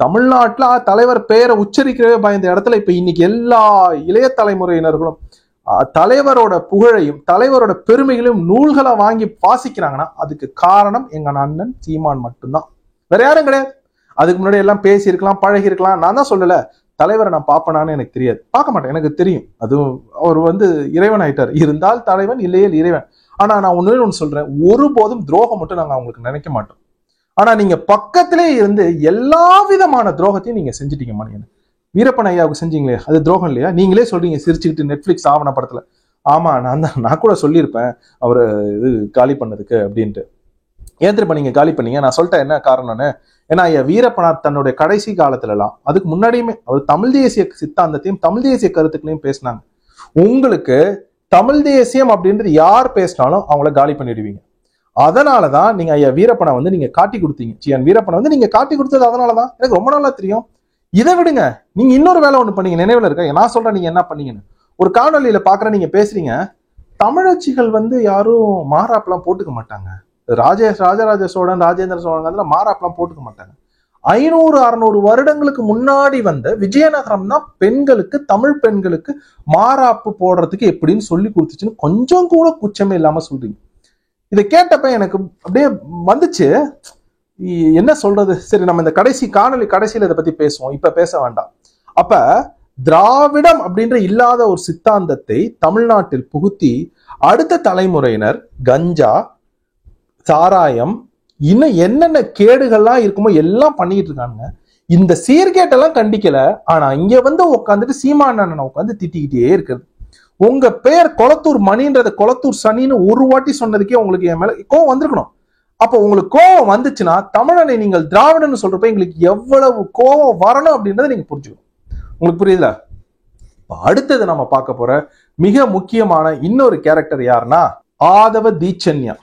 A: தமிழ்நாட்டுல தலைவர் பெயரை உச்சரிக்கிறவே பயந்த இடத்துல இப்ப இன்னைக்கு எல்லா இளைய தலைமுறையினர்களும் தலைவரோட புகழையும் தலைவரோட பெருமைகளையும் நூல்களை வாங்கி வாசிக்கிறாங்கன்னா அதுக்கு காரணம் எங்க அண்ணன் சீமான் மட்டும்தான், வேற யாரும் கிடையாது. அதுக்கு முன்னாடி எல்லாம் பேசி இருக்கலாம், பழகி இருக்கலாம். நான் தான் சொல்லல தலைவரை நான் பார்ப்பனான்னு எனக்கு தெரியாது, பார்க்க மாட்டேன், எனக்கு தெரியும். அதுவும் அவர் வந்து இறைவன் ஆயிட்டார், இருந்தால் தலைவன் இல்லையே இறைவன். ஆனா நான் ஒண்ணு சொல்றேன், ஒருபோதும் துரோகம் மட்டும் நாங்க அவங்களுக்கு நினைக்க மாட்டோம். ஆனா நீங்க பக்கத்திலே இருந்து எல்லா விதமான துரோகத்தையும் நீங்க செஞ்சுட்டீங்க. மணியன் வீரப்பன் ஐயாவுக்கு செஞ்சீங்களே, அது துரோகம் இல்லையா? நீங்களே சொல்றீங்க சிரிச்சுக்கிட்டு நெட்ஃபிளிக்ஸ் ஆவண படத்துல, ஆமா நான் கூட சொல்லியிருப்பேன் அவரு இது காலி பண்ணதுக்கு அப்படின்ட்டு. ஏன் திரும்ப நீங்க காலி பண்ணீங்க? நான் சொல்லிட்டேன் என்ன காரணம்னு. ஏன்னா ஐயா வீரப்பனார் தன்னுடைய கடைசி காலத்துல எல்லாம், அதுக்கு முன்னாடியுமே அவர் தமிழ் தேசிய சித்தாந்தத்தையும் தமிழ் தேசிய கருத்துக்களையும் பேசினாங்க. உங்களுக்கு தமிழ் தேசியம் அப்படின்றது யார் பேசினாலும் அவங்கள காலி பண்ணிடுவீங்க. அதனாலதான் நீங்க ஐயா வீரப்பனை வந்து நீங்க காட்டி கொடுத்தீங்க. சியான் வீரப்பனை வந்து நீங்க காட்டி கொடுத்தது அதனாலதான் எனக்கு ரொம்ப நாளா தெரியும். இதை விடுங்க, நீங்க இன்னொரு வேலை ஒண்ணு பண்ணீங்க, நினைவுல இருக்க. நான் சொல்றேன் நீங்க என்ன பண்ணீங்கன்னு. ஒரு காணொலியில பாக்குறேன், நீங்க பேசுறீங்க தமிழச்சிகள் வந்து யாரும் மாறாப்பெல்லாம் போட்டுக்க மாட்டாங்க, ராஜராஜ சோழன் ராஜேந்திர சோழன் அதெல்லாம் மாறாப்பெல்லாம் போட்டுக்க மாட்டாங்க. 500-600 வருடங்களுக்கு முன்னாடி வந்த விஜயநகரம் தான் பெண்களுக்கு, தமிழ் பெண்களுக்கு மாறாப்பு போடுறதுக்கு எப்படின்னு சொல்லி கொடுத்துச்சுன்னு கொஞ்சம் கூட குச்சமே இல்லாம சொல்றீங்க. இதை கேட்டப்ப எனக்கு அப்படியே வந்துச்சு, என்ன சொல்றது. சரி, நம்ம இந்த காணொலி கடைசியில இதை பத்தி பேசுவோம், இப்ப பேச வேண்டாம். அப்ப திராவிடம் அப்படின்ற இல்லாத ஒரு சித்தாந்தத்தை தமிழ்நாட்டில் புகுத்தி அடுத்த தலைமுறையினர் கஞ்சா, சாராயம், இன்னும் என்னென்ன கேடுகள்லாம் இருக்குமோ எல்லாம் பண்ணிட்டு இருக்காங்க. இந்த சீர்கேட்டெல்லாம் கண்டிக்கல. ஆனா இங்க வந்து உட்காந்துட்டு சீமானண்ணனை உட்காந்து திட்டிக்கிட்டே இருக்குது. உங்க பேர் கொளத்தூர் மணின்றத கொளத்தூர் சனின்னு ஒரு வாட்டி சொன்னதுக்கே உங்களுக்கு என் மேல கோவம் வந்திருக்கணும். அப்போ உங்களுக்கு கோபம் வந்துச்சுன்னா தமிழனை நீங்கள் திராவிடன்னு சொல்றப்ப எங்களுக்கு எவ்வளவு கோபம் வரணும் அப்படின்றத நீங்க புரிஞ்சுக்கணும். உங்களுக்கு புரியுதுல? அடுத்தது நம்ம பார்க்க போற மிக முக்கியமான இன்னொரு கேரக்டர் யாருன்னா ஆதவ தீட்சண்யா.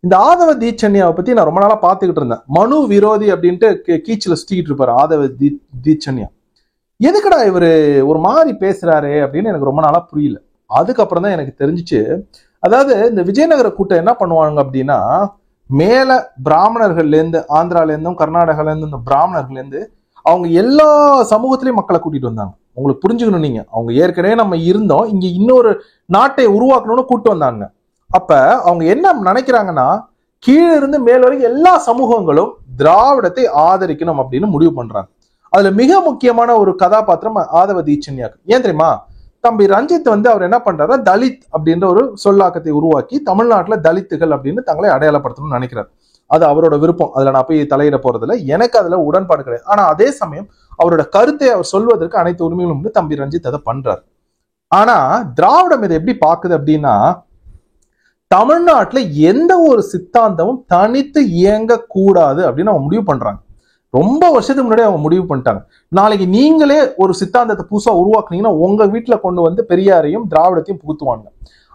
A: இந்த ஆதவ தீட்சண்யாவை பத்தி நான் ரொம்ப நாளா பாத்துக்கிட்டு இருந்தேன். மனு விரோதி அப்படின்ட்டு கீச்சில சுத்திக்கிட்டு இருப்பாரு ஆதவ தீட்சண்யா. எதுக்குடா இவரு ஒரு மாதிரி பேசுறாரு அப்படின்னு எனக்கு ரொம்ப நாளா புரியல. அதுக்கப்புறம் தான் எனக்கு தெரிஞ்சிச்சு. அதாவது இந்த விஜயநகர கூட்டம் என்ன பண்ணுவாங்க அப்படின்னா, மேல பிராமணர்கள்ல இருந்து, ஆந்திரால இருந்தும் கர்நாடகால இருந்து இந்த பிராமணர்கள்ல இருந்து அவங்க எல்லா சமூகத்திலையும் மக்களை கூட்டிட்டு வந்தாங்க. உங்களுக்கு புரிஞ்சுக்கணும், நீங்க அவங்க ஏற்கனவே நம்ம இருந்தோம், இங்க இன்னொரு நாட்டை உருவாக்கணும்னு கூட்டு வந்தாங்க. அப்ப அவங்க என்ன நினைக்கிறாங்கன்னா, கீழே இருந்து மேல் வரைக்கும் எல்லா சமூகங்களும் திராவிடத்தை ஆதரிக்கணும் அப்படின்னு முடிவு பண்றாங்க. அதுல மிக முக்கியமான ஒரு கதாபாத்திரம் ஆதவ தீட்சண்யாக்கு. ஏன் தெரியுமா? தம்பி ரஞ்சித் அவர் என்ன பண்றாரு, தலித் அப்படின்ற ஒரு சொல்லாக்கத்தை உருவாக்கி தமிழ்நாட்டுல தலித்துகள் அப்படின்னு தங்களை அடையாளப்படுத்தணும்னு நினைக்கிறார். அது அவரோட விருப்பம், அதுல நான் போய் தலையிட போறதில்ல, எனக்கு அதுல உடன்பாடு கிடையாது. ஆனா அதே சமயம் அவரோட கருத்தை அவர் சொல்வதற்கு அனைத்து உரிமைகளும் உண்டு. தம்பி ரஞ்சித் அதை பண்றாரு. ஆனா திராவிடம் இதை எப்படி பாக்குது அப்படின்னா, தமிழ்நாட்டுல எந்த ஒரு சித்தாந்தமும் தனித்து இயங்க கூடாது அப்படின்னு அவங்க முடிவு பண்றாங்க. ரொம்ப வருஷத்துக்கு முன்னாடி அவங்க முடிவு பண்ணிட்டாங்க. நாளைக்கு நீங்களே ஒரு சித்தாந்தத்தை புதுசா உருவாக்குனீங்கன்னா உங்க வீட்டுல கொண்டு வந்து பெரியாரையும் திராவிடத்தையும் புகுத்துவாங்க.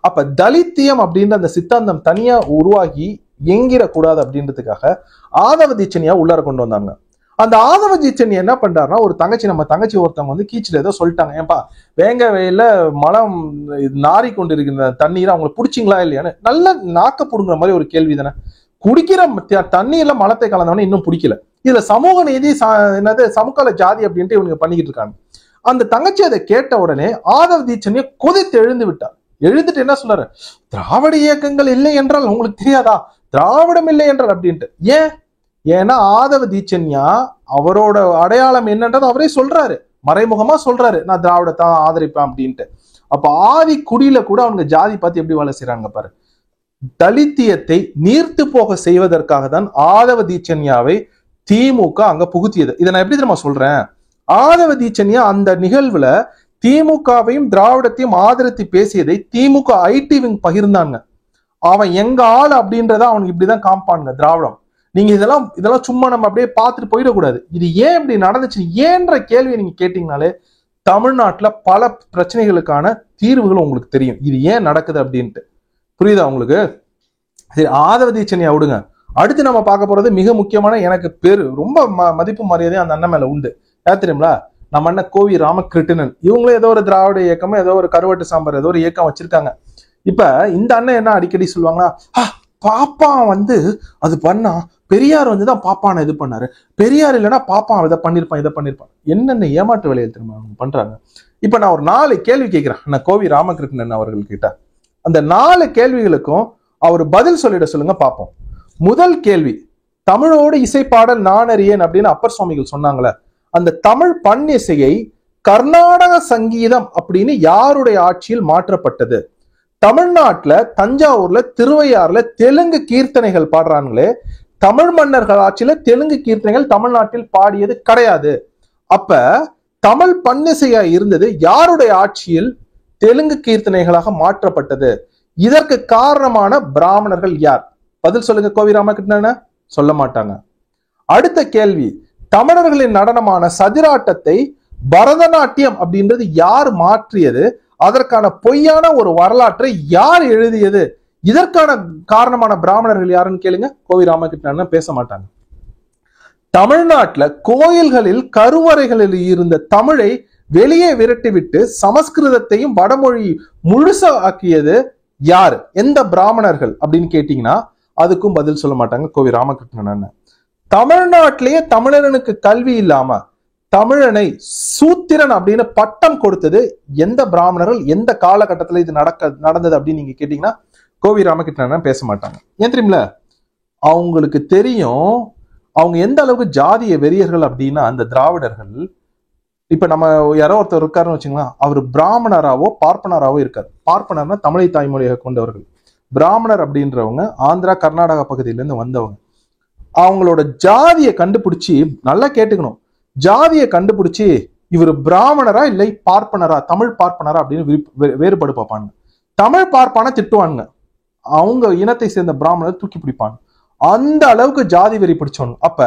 A: அப்ப தலித்தியம் அப்படின்ற அந்த சித்தாந்தம் தனியா உருவாகி எங்கிடக்கூடாது அப்படின்றதுக்காக ஆதவ தீட்சண்யா உள்ளார கொண்டு வந்தாங்க. அந்த ஆதவ தீட்சண்யா என்ன பண்றாருன்னா, ஒரு நம்ம தங்கச்சி ஒருத்தவங்க கீச்சில ஏதோ சொல்லிட்டாங்க, ஏன்பா வேங்க வயல்ல மலம் நாரி கொண்டு இருக்கிற தண்ணீரை அவங்களை பிடிச்சிங்களா இல்லையான்னு. நல்ல நாக்க புடுங்குற மாதிரி ஒரு கேள்வி தானே. குடிக்கிற தண்ணீர்ல மலத்தை கலந்தவன இன்னும் பிடிக்கல. இதுல சமூக நீதி என்னது சமூக ஜாதி அப்படின்ட்டு இவங்க பண்ணிக்கிட்டு இருக்காங்க. அந்த தங்கச்சி அதை கேட்ட உடனே ஆதவ தீட்சண்யா கொதித்து எழுந்து விட்டார். எழுந்துட்டு என்ன சொல்றாரு, திராவிட இயக்கங்கள் இல்லை என்றால் உங்களுக்கு தெரியாதா, திராவிடம் இல்லை என்றால் அப்படின்ட்டு. ஏன்னா ஆதவ தீட்சண்யா அவரோட அடையாளம் என்னன்றது அவரே சொல்றாரு, மறைமுகமா சொல்றாரு, நான் திராவிடத்தை ஆதரிப்பேன் அப்படின்ட்டு. அப்ப ஆதி குடியில கூட அவங்க ஜாதி பார்த்து எப்படி வேலை செய்யறாங்க பாரு. தலித்தியத்தை நீர்த்து போக செய்வதற்காக தான் ஆதவ தீட்சண்யாவை திமுக அங்க புகுத்தியது. இதை நான் எப்படி தெரியுமா சொல்றேன், ஆதவ தீட்சண்யா அந்த நிகழ்வுல திமுகவையும் திராவிடத்தையும் ஆதரித்து பேசியதை திமுக ஐடி விங் பகிர்ந்தாங்க. அவன் எங்க ஆள் அப்படின்றத அவனுக்கு இப்படிதான் காமிப்பானுங்க திராவிடம். நீங்க இதெல்லாம் சும்மா நம்ம அப்படியே பார்த்துட்டு போயிடக்கூடாது. இது ஏன் இப்படி நடந்துச்சு ஏன்ற கேள்வியை நீங்க கேட்டீங்கனாலே தமிழ்நாட்டுல பல பிரச்சனைகளுக்கான தீர்வுகள் உங்களுக்கு தெரியும், இது ஏன் நடக்குது அப்படின்ட்டு. புரியுதா உங்களுக்கு? சரி, ஆதவ தீட்சண்யா விடுங்க. அடுத்து நம்ம பார்க்க போறது மிக முக்கியமான, எனக்கு பேரு ரொம்ப மதிப்பு மரியாதையும் அந்த அண்ணன் மேல உண்டு. யார் தெரியுங்களா? நம்ம அண்ணன் கோவி ராமகிருஷ்ணன். இவங்களும் ஏதோ ஒரு திராவிட இயக்கமும் ஏதோ ஒரு கருவட்டு சாம்பார் ஏதோ ஒரு இயக்கம் வச்சிருக்காங்க. இப்ப இந்த அண்ணன் என்ன அடிக்கடி சொல்லுவாங்கன்னா, பாப்பா அது பண்ணா பெரியார் தான் பாப்பான இது பண்ணாரு, பெரியார் இல்லைன்னா பாப்பா இதை பண்ணிருப்பான் இதை பண்ணிருப்பான். என்னென்ன ஏமாற்று வேலையை தெரியுமா அவங்க பண்றாங்க. இப்ப நான் ஒரு 4 கேள்வி கேட்கிறேன் நான் கோவி ராமகிருஷ்ணன் அவர்கள் கிட்ட. அந்த 4 கேள்விகளுக்கும் அவர் பதில் சொல்லிட சொல்லுங்க பார்ப்போம். முதல் கேள்வி, தமிழோடு இசைப்பாடல் நானறியேன் அப்படின்னு அப்பர் சுவாமிகள் சொன்னாங்களே, அந்த தமிழ் பண்ணிசையை கர்நாடக சங்கீதம் அப்படின்னு யாருடைய ஆட்சியில் மாற்றப்பட்டது? தமிழ்நாட்டுல தஞ்சாவூர்ல திருவையாறுல தெலுங்கு கீர்த்தனைகள் பாடுறாங்களே, தமிழ் மன்னர்கள் ஆட்சியில தெலுங்கு கீர்த்தனைகள் தமிழ்நாட்டில் பாடியது கிடையாது. அப்ப தமிழ் பண்ணிசையா இருந்தது யாருடைய ஆட்சியில் தெலுங்கு கீர்த்தனைகளாக மாற்றப்பட்டது? இதற்கு காரணமான பிராமணர்கள் யார்? பதில் சொல்லுங்க கோவி ராமகிருஷ்ணன். சொல்ல மாட்டாங்க. அடுத்த கேள்வி, தமிழர்களின் நடனமான சதிராட்டத்தை பரதநாட்டியம் அப்படின்றது யார் மாற்றியது? அதற்கான பொய்யான ஒரு வரலாற்றை யார் எழுதியது? இதற்கான காரணமான பிராமணர்கள் யாருன்னு கேளுங்க, கோவி ராமகிருஷ்ணன் பேச மாட்டாங்க. தமிழ்நாட்டுல கோயில்களில் கருவறைகளில் இருந்த தமிழை வெளியே விரட்டிவிட்டு சமஸ்கிருதத்தையும் வடமொழி முழுசா ஆக்கியது யாரு? எந்த பிராமணர்கள் அப்படின்னு கேட்டீங்கன்னா அதுக்கும் பதில் சொல்ல மாட்டாங்க கோவி ராமகிருஷ்ணன். தமிழ்நாட்டிலேயே தமிழனுக்கு கல்வி இல்லாம தமிழனை சூத்திரன் அப்படின்னு பட்டம் கொடுத்தது எந்த பிராமணர்கள், எந்த காலகட்டத்துல இது நடந்தது அப்படின்னு நீங்க கேட்டீங்கன்னா கோவி ராமகிருஷ்ணன் பேச மாட்டாங்க. ஏன் தெரியுமில? அவங்களுக்கு தெரியும் அவங்க எந்த அளவுக்கு ஜாதிய வெறியர்கள் அப்படின்னா. அந்த திராவிடர்கள், இப்ப நம்ம யாரோ ஒருத்தர் இருக்காருன்னு வச்சுங்களா, அவர் பிராமணராவோ பார்ப்பனராவோ இருக்காரு. பார்ப்பனர்னா தமிழை தாய்மொழியாக கொண்டவர்கள். பிராமணர் அப்படின்றவங்க ஆந்திரா கர்நாடகா பகுதியிலேருந்து வந்தவங்க. அவங்களோட ஜாதியை கண்டுபிடிச்சி, நல்லா கேட்டுக்கணும், ஜாதியை கண்டுபிடிச்சி இவர் பிராமணரா இல்லை பார்ப்பனரா, தமிழ் பார்ப்பனரா அப்படின்னு வேறுபாடு பார்ப்பாங்க. தமிழ் பார்ப்பான திட்டுவானுங்க, அவங்க இனத்தை சேர்ந்த பிராமணரை தூக்கி பிடிப்பாங்க. அந்த அளவுக்கு ஜாதி வெறி பிடிச்சவங்க. அப்ப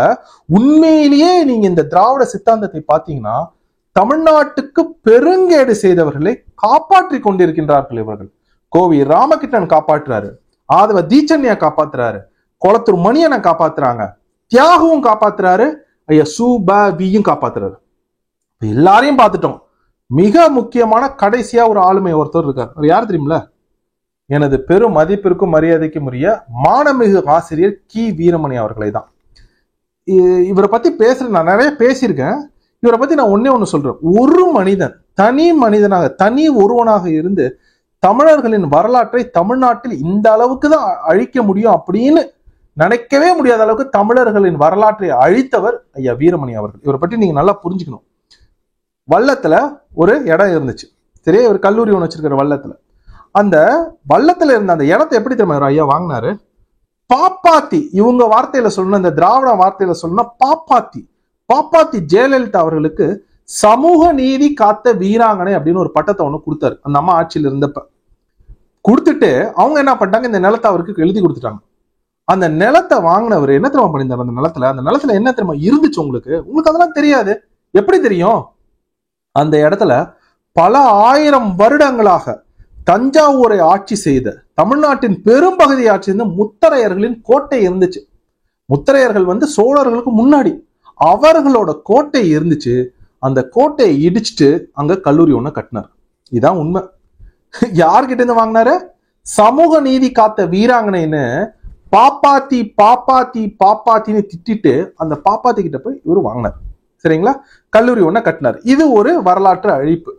A: உண்மையிலேயே நீங்க இந்த திராவிட சித்தாந்தத்தை பாத்தீங்கன்னா தமிழ்நாட்டுக்கு பெருங்கேடு செய்தவர்களை காப்பாற்றி கொண்டிருக்கின்றார்கள் இவர்கள். கோவி ராமகிருஷ்ணன் காப்பாற்றுறாரு, ஆதவ தீச்சன்யா காப்பாத்துறாரு, கொளத்தூர் மணியனை காப்பாத்துறாங்க, தியாகவும் காப்பாத்துறாரு, ஐயா சுபவியும் காப்பாத்துறாரு. எல்லாரையும் பார்த்துட்டோம். மிக முக்கியமான கடைசியா ஒரு ஆளுமை ஒருத்தர் இருக்கார். அவர் யார் தெரியுமில? எனது பெரும் மதிப்பிற்கும் மரியாதைக்கும் உரிய மானமிகு ஆசிரியர் கி வீரமணி அவர்களை தான். இவரை பத்தி நான் நிறைய பேசியிருக்கேன். இவரை பத்தி நான் ஒண்ணு சொல்றேன். ஒரு மனிதன் தனி மனிதனாக தனி ஒருவனாக இருந்து தமிழர்களின் வரலாற்றை தமிழ்நாட்டில் இந்த அளவுக்கு தான் அழிக்க முடியும் அப்படின்னு நினைக்கவே முடியாத அளவுக்கு தமிழர்களின் வரலாற்றை அழித்தவர் ஐயா வீரமணி அவர்கள். இவரை பற்றி நீங்க நல்லா புரிஞ்சுக்கணும். வல்லத்துல ஒரு இடம் இருந்துச்சு, சரியா? ஒரு கல்லூரி ஒன்று வச்சிருக்கிற வல்லத்துல. அந்த வல்லத்துல இருந்த அந்த இடத்தை எப்படி தெரியுமா ஐயா வாங்கினாரு? பாப்பாத்தி, இவங்க வார்த்தையில சொல்லணும், இந்த திராவிட வார்த்தையில சொல்லணும், பாப்பாத்தி ஜெயலலிதா அவர்களுக்கு சமூக நீதி காத்த வீராங்கனை அப்படின்னு ஒரு பட்டத்தை ஒண்ணு கொடுத்தாரு அந்த அம்மா ஆட்சியில் இருந்தப்ப. கொடுத்துட்டு அவங்க என்ன பண்ணிட்டாங்க, இந்த நிலத்தை அவருக்கு எழுதி கொடுத்துட்டாங்க. அந்த நிலத்தை வாங்கினவர் என்ன தெரியுமா பண்ணியிருந்தார்? அந்த நிலத்துல என்ன தெரியுமா இருந்துச்சு? உங்களுக்கு அதெல்லாம் தெரியாது. எப்படி தெரியும்? அந்த இடத்துல பல ஆயிரம் வருடங்களாக தஞ்சாவூரை ஆட்சி செய்த, தமிழ்நாட்டின் பெரும்பகுதியை ஆட்சி செய்த முத்தரையர்களின் கோட்டை இருந்துச்சு. முத்தரையர்கள் சோழர்களுக்கு முன்னாடி அவர்களோட கோட்டை இருந்துச்சு. அந்த கோட்டையை இடிச்சுட்டு அங்க கல்லூரி ஒண்ணு கட்டினார். இதான் உண்மை. யார்கிட்ட இருந்து வாங்கினாரு? சமூக நீதி காத்த வீராங்கனைன்னு பாப்பாத்தின்னு திட்டிட்டு அந்த பாப்பாத்தி கிட்ட போய் இவரு வாங்கினார். சரிங்களா? கல்லூரி ஒண்ணு கட்டினார். இது ஒரு வரலாற்று அழிப்பு.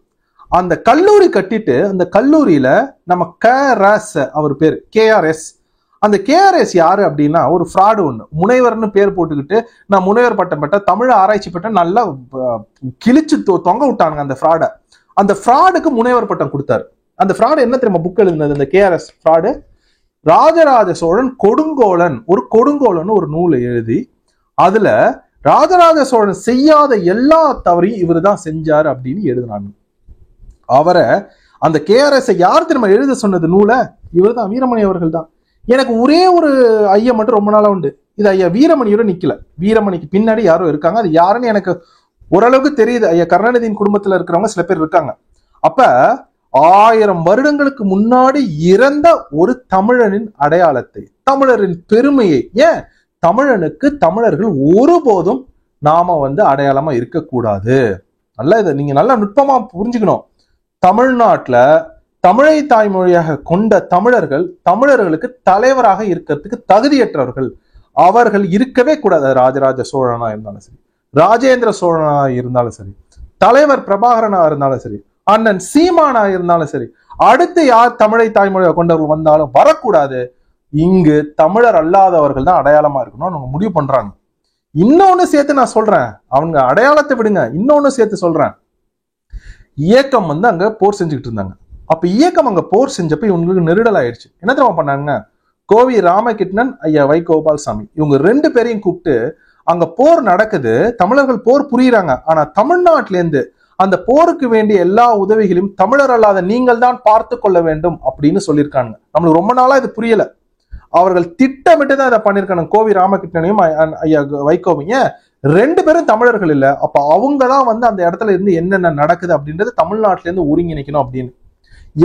A: அந்த கல்லூரி கட்டிட்டு அந்த கல்லூரியில நம்ம அவர் பேரு KRS. அந்த KRS யாரு அப்படின்னா ஒரு ஃப்ராடு ஒண்ணு, முனைவர்னு பேர் போட்டுக்கிட்டு நான் முனைவர் பட்டம் பெற்ற தமிழ் ஆராய்ச்சி பட்டம் நல்லா கிழிச்சு தொங்க விட்டானுங்க அந்த ஃப்ராடை. அந்த ஃப்ராடுக்கு முனைவர் பட்டம் கொடுத்தாரு. அந்த ஃப்ராடு என்ன தெரியுமா புக் எழுதுனது? அந்த KRS ஃப்ராடு ராஜராஜ சோழன் கொடுங்கோலன் ஒரு நூலை எழுதி அதுல ராஜராஜ சோழன் செய்யாத எல்லா தவறையும் இவரு தான் செஞ்சாரு அப்படின்னு எழுதினாங்க. அவரை அந்த KRS யார் தெரியுமா எழுத சொன்னது நூலை? இவர் தான், வீரமணி அவர்கள் தான். எனக்கு ஒரே ஒரு ஐயா மட்டும் ரொம்ப நாளா உண்டு. இது ஐயா வீரமணியோட நிக்கல, வீரமணிக்கு பின்னாடி யாரும் இருக்காங்க. அது யாருன்னு எனக்கு ஓரளவுக்கு தெரியுது. ஐயா கருணாநிதியின் குடும்பத்துல இருக்கிறவங்க சில பேர் இருக்காங்க. அப்ப 1000 வருடங்களுக்கு முன்னாடி இறந்த ஒரு தமிழனின் அடையாளத்தை, தமிழரின் பெருமையை, ஏன் தமிழனுக்கு தமிழர்கள் ஒருபோதும் நாம அடையாளமா இருக்கக்கூடாது. நல்லா இதை நீங்க நல்லா நுட்பமா புரிஞ்சுக்கணும். தமிழ்நாட்டுல தமிழை தாய்மொழியாக கொண்ட தமிழர்களுக்கு தலைவராக இருக்கிறதுக்கு தகுதியற்றவர்கள். அவர்கள் இருக்கவே கூடாது. ராஜராஜ சோழனா இருந்தாலும் சரி, ராஜேந்திர சோழனா இருந்தாலும் சரி, தலைவர் பிரபாகரனா இருந்தாலும் சரி, அண்ணன் சீமானா இருந்தாலும் சரி, அடுத்து யார் தமிழை தாய்மொழியாக கொண்டவர்கள் வந்தாலும் வரக்கூடாது. இங்கு தமிழர் அல்லாதவர்கள் தான் அடையாளமா இருக்கணும் அவங்க முடிவு பண்றாங்க. இன்னொன்னு சேர்த்து நான் சொல்றேன், அவங்க அடையாளத்தை விடுங்க, இன்னொன்னு சேர்த்து சொல்றேன். இயக்கம் அங்க போர் செஞ்சுக்கிட்டு இருந்தாங்க. அப்ப இயக்கம் அங்க போர் செஞ்சப்ப இவங்களுக்கு நெருடல் ஆயிடுச்சு. என்ன தெரியுமா பண்ணாங்க? கோவி ராமகிருஷ்ணன், ஐயா வைகோபால்சாமி, இவங்க 2 பேரையும் கூப்பிட்டு அங்க போர் நடக்குது, தமிழர்கள் போர் புரியுறாங்க. ஆனா தமிழ்நாட்டில இருந்து அந்த போருக்கு வேண்டிய எல்லா உதவிகளையும் தமிழர் அல்லாத நீங்கள் தான் பார்த்து கொள்ள வேண்டும் அப்படின்னு சொல்லியிருக்காங்க. நம்மளுக்கு ரொம்ப நாளா இது புரியல. அவர்கள் திட்டமிட்டு தான் இதை பண்ணிருக்காங்க. கோவி ராமகிருஷ்ணனையும் ஐயா வைகோவையும் 2 பேரும் தமிழர்கள் இல்ல. அப்ப அவங்க தான் அந்த இடத்துல இருந்து என்னென்ன நடக்குது அப்படின்றது தமிழ்நாட்டில இருந்து ஒருங்கிணைக்கணும் அப்படின்னு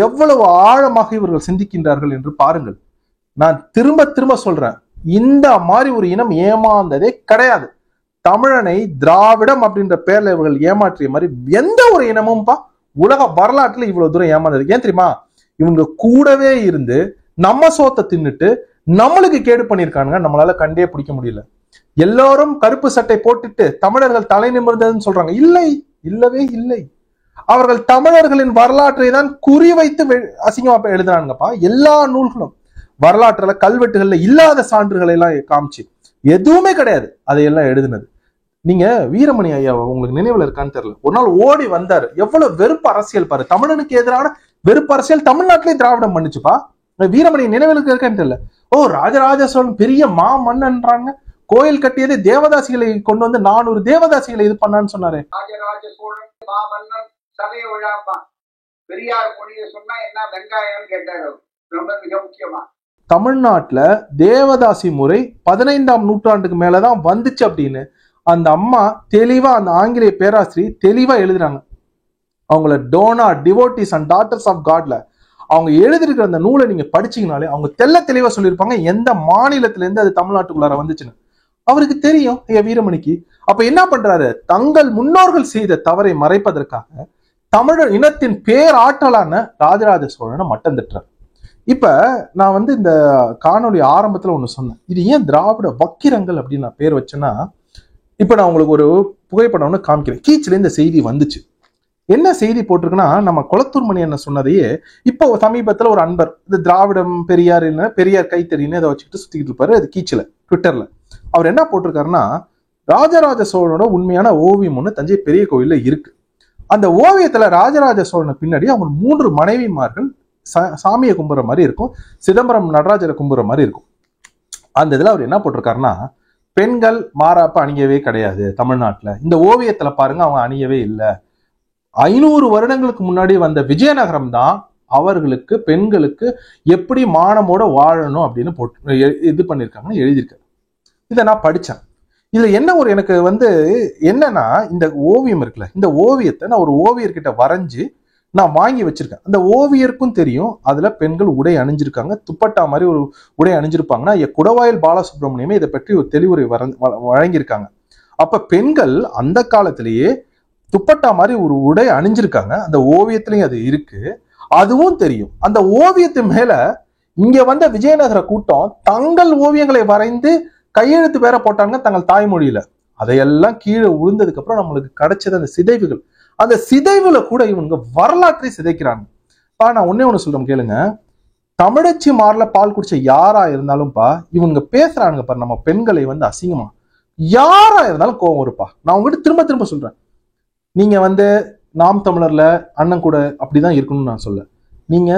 A: எவ்வளவு ஆழமாக இவர்கள் சிந்திக்கின்றார்கள் என்று பாருங்கள். நான் திரும்ப சொல்றேன், இந்த மாதிரி ஒரு இனம் ஏமாந்ததே கிடையாது. தமிழனை திராவிடம் அப்படின்ற பேர்ல இவர்கள் ஏமாற்றிய மாதிரி எந்த ஒரு இனமும் உலக வரலாற்றுல இவ்வளவு தூரம் ஏமாந்தது. ஏன் தெரியுமா? இவங்க கூடவே இருந்து நம்ம சோத்தை தின்னுட்டு நம்மளுக்கு கேடு பண்ணிருக்கானுங்க. நம்மளால கண்டே பிடிக்க முடியல. எல்லாரும் கருப்பு சட்டை போட்டுட்டு தமிழர்கள் தலை நிமிர்ந்ததுன்னு சொல்றாங்க. இல்லவே இல்லை. அவர்கள் தமிழர்களின் வரலாற்றை தான் குறிவைத்து அசிங்கமா எழுதுறாங்கப்பா. எல்லா நூல்களும் வரலாற்றுல கல்வெட்டுகள்ல இல்லாத சான்றுகளை எல்லாம் காமிச்சு எதுவுமே கிடையாது அதையெல்லாம் எழுதுனது. நீங்க வீரமணி ஐயா உங்களுக்கு நினைவுல இருக்கான்னு தெரியல, ஒரு நாள் ஓடி வந்தாரு. எவ்வளவு வெறுப்பு அரசியல் பாரு, தமிழனுக்கு எதிரான வெறுப்பு அரசியல் தமிழ்நாட்டிலேயே திராவிடம் பண்ணுச்சுப்பா. வீரமணி நினைவுகளுக்கு இருக்கான்னு தெரியல. ராஜராஜ சோழன் பெரிய மன்னன்றாங்க, கோயில் கட்டியதே தேவதாசிகளை கொண்டு 400 தேவதாசிகளை இது பண்ணான்னு சொன்னாரு.
D: ராஜராஜ சோழன் மாமன்னன் சதய விழாப்பான். பெரியார் மொழியை சொன்னா என்ன வெங்காயம்னு கேட்டாரு. ரொம்ப மிக முக்கியமா
A: தமிழ்நாட்டுல தேவதாசி முறை 15ஆம் நூற்றாண்டுக்கு மேலதான் வந்துச்சு அப்படின்னு அந்த அம்மா தெளிவா, அந்த ஆங்கிலேய பேராசிரியர் தெளிவா எழுதுறாங்க. அவங்கள டோனா டிவோட்டிஸ் அண்ட் டாட்டர்ஸ் ஆஃப் காட்ல அவங்க எழுதிருக்கிற அந்த நூலை நீங்க படிச்சீங்கனாலே அவங்க தெளிவா சொல்லியிருப்பாங்க எந்த மாநிலத்துல இருந்து அது தமிழ்நாட்டுக்குள்ளார வந்துச்சுன்னு. அவருக்கு தெரியும் வீரமணிக்கு. அப்ப என்ன பண்றாரு, தங்கள் முன்னோர்கள் செய்த தவறை மறைப்பதற்காக தமிழர் இனத்தின் பேராற்றலான ராஜராஜ சோழனை மட்டம் தட்டுறார். இப்ப நான் இந்த காணொலி ஆரம்பத்துல ஒண்ணு சொன்னேன், இது ஏன் திராவிட வக்கிரங்கள் அப்படின்னு நான் பேர் வச்சேன்னா, இப்ப நான் உங்களுக்கு ஒரு புகைப்படம் ஒன்று காமிக்கிறேன். கீச்சில இந்த செய்தி வந்துச்சு. என்ன செய்தி போட்டிருக்குன்னா, நம்ம குளத்தூர் மணி என்ன சொன்னதையே இப்போ சமீபத்துல ஒரு அன்பர் இந்த திராவிடம் பெரியார் இல்ல பெரியார் கைத்தறின்னு அதை வச்சுக்கிட்டு சுத்திக்கிட்டு இருப்பாரு. அது கீச்சில ட்விட்டர்ல அவர் என்ன போட்டிருக்காருன்னா, ராஜராஜ சோழனோட உண்மையான ஓவியம் ஒண்ணு தஞ்சை பெரிய கோயில்ல இருக்கு. அந்த ஓவியத்துல ராஜராஜ சோழனை பின்னாடி அவங்க 3 மனைவிமார்கள் சாமியை கும்புற மாதிரி இருக்கும், சிதம்பரம் நடராஜரை கும்புற மாதிரி இருக்கும். அந்த இதுல அவர் என்ன போட்டிருக்காருன்னா, பெண்கள் மாறாப்ப அணியவே கிடையாது தமிழ்நாட்டுல, இந்த ஓவியத்துல பாருங்க அவங்க அணியவே இல்லை. 500 வருடங்களுக்கு முன்னாடி வந்த விஜயநகரம் தான் அவர்களுக்கு பெண்களுக்கு எப்படி மானமோட வாழணும் அப்படின்னு போட்டு இது பண்ணிருக்காங்கன்னு எழுதியிருக்காரு. இதை நான் படிச்சேன். இதுல என்ன ஒரு எனக்கு என்னன்னா, இந்த ஓவியம் இருக்குல்ல, இந்த ஓவியத்தை நான் ஒரு ஓவியர்கிட்ட வரைஞ்சு நான் வாங்கி வச்சிருக்கேன். அந்த ஓவியருக்கும் தெரியும் அதுல பெண்கள் உடை அணிஞ்சிருக்காங்க, துப்பட்டா மாதிரி ஒரு உடை அணிஞ்சிருப்பாங்கன்னா குடவாயில் பாலசுப்ரமணியமே இதை பற்றி ஒரு தெளிவுரை வழங்கியிருக்காங்க. அப்ப பெண்கள் அந்த காலத்திலேயே துப்பட்டா மாதிரி ஒரு உடை அணிஞ்சிருக்காங்க, அந்த ஓவியத்திலையும் அது இருக்கு, அதுவும் தெரியும். அந்த ஓவியத்து மேல இங்க வந்த விஜயநகர கூட்டம் தங்கள் ஓவியங்களை வரைந்து கையெழுத்து பேர போட்டாங்க தங்கள் தாய்மொழியில. அதையெல்லாம் கீழே விழுந்ததுக்கு அப்புறம் நம்மளுக்கு கிடைச்சது அந்த சிதைவுகள். அந்த சிதைவுல கூட இவங்க வரலாற்றை சிதைக்கிறாங்க. நான் ஒன்னே ஒண்ணு சொல்றேன் கேளுங்க, தமிழச்சி மாறல பால் குடிச்ச யாரா இருந்தாலும்பா இவங்க பேசுறாங்க பாரு நம்ம பெண்களை அசிங்கமா, யாரா இருந்தாலும் கோபம் இருப்பா. நான் உங்ககிட்ட திரும்ப திரும்ப சொல்றேன், நீங்க நாம் தமிழர்ல அண்ணன் கூட அப்படிதான் இருக்கணும்னு நான் சொல்ல. நீங்க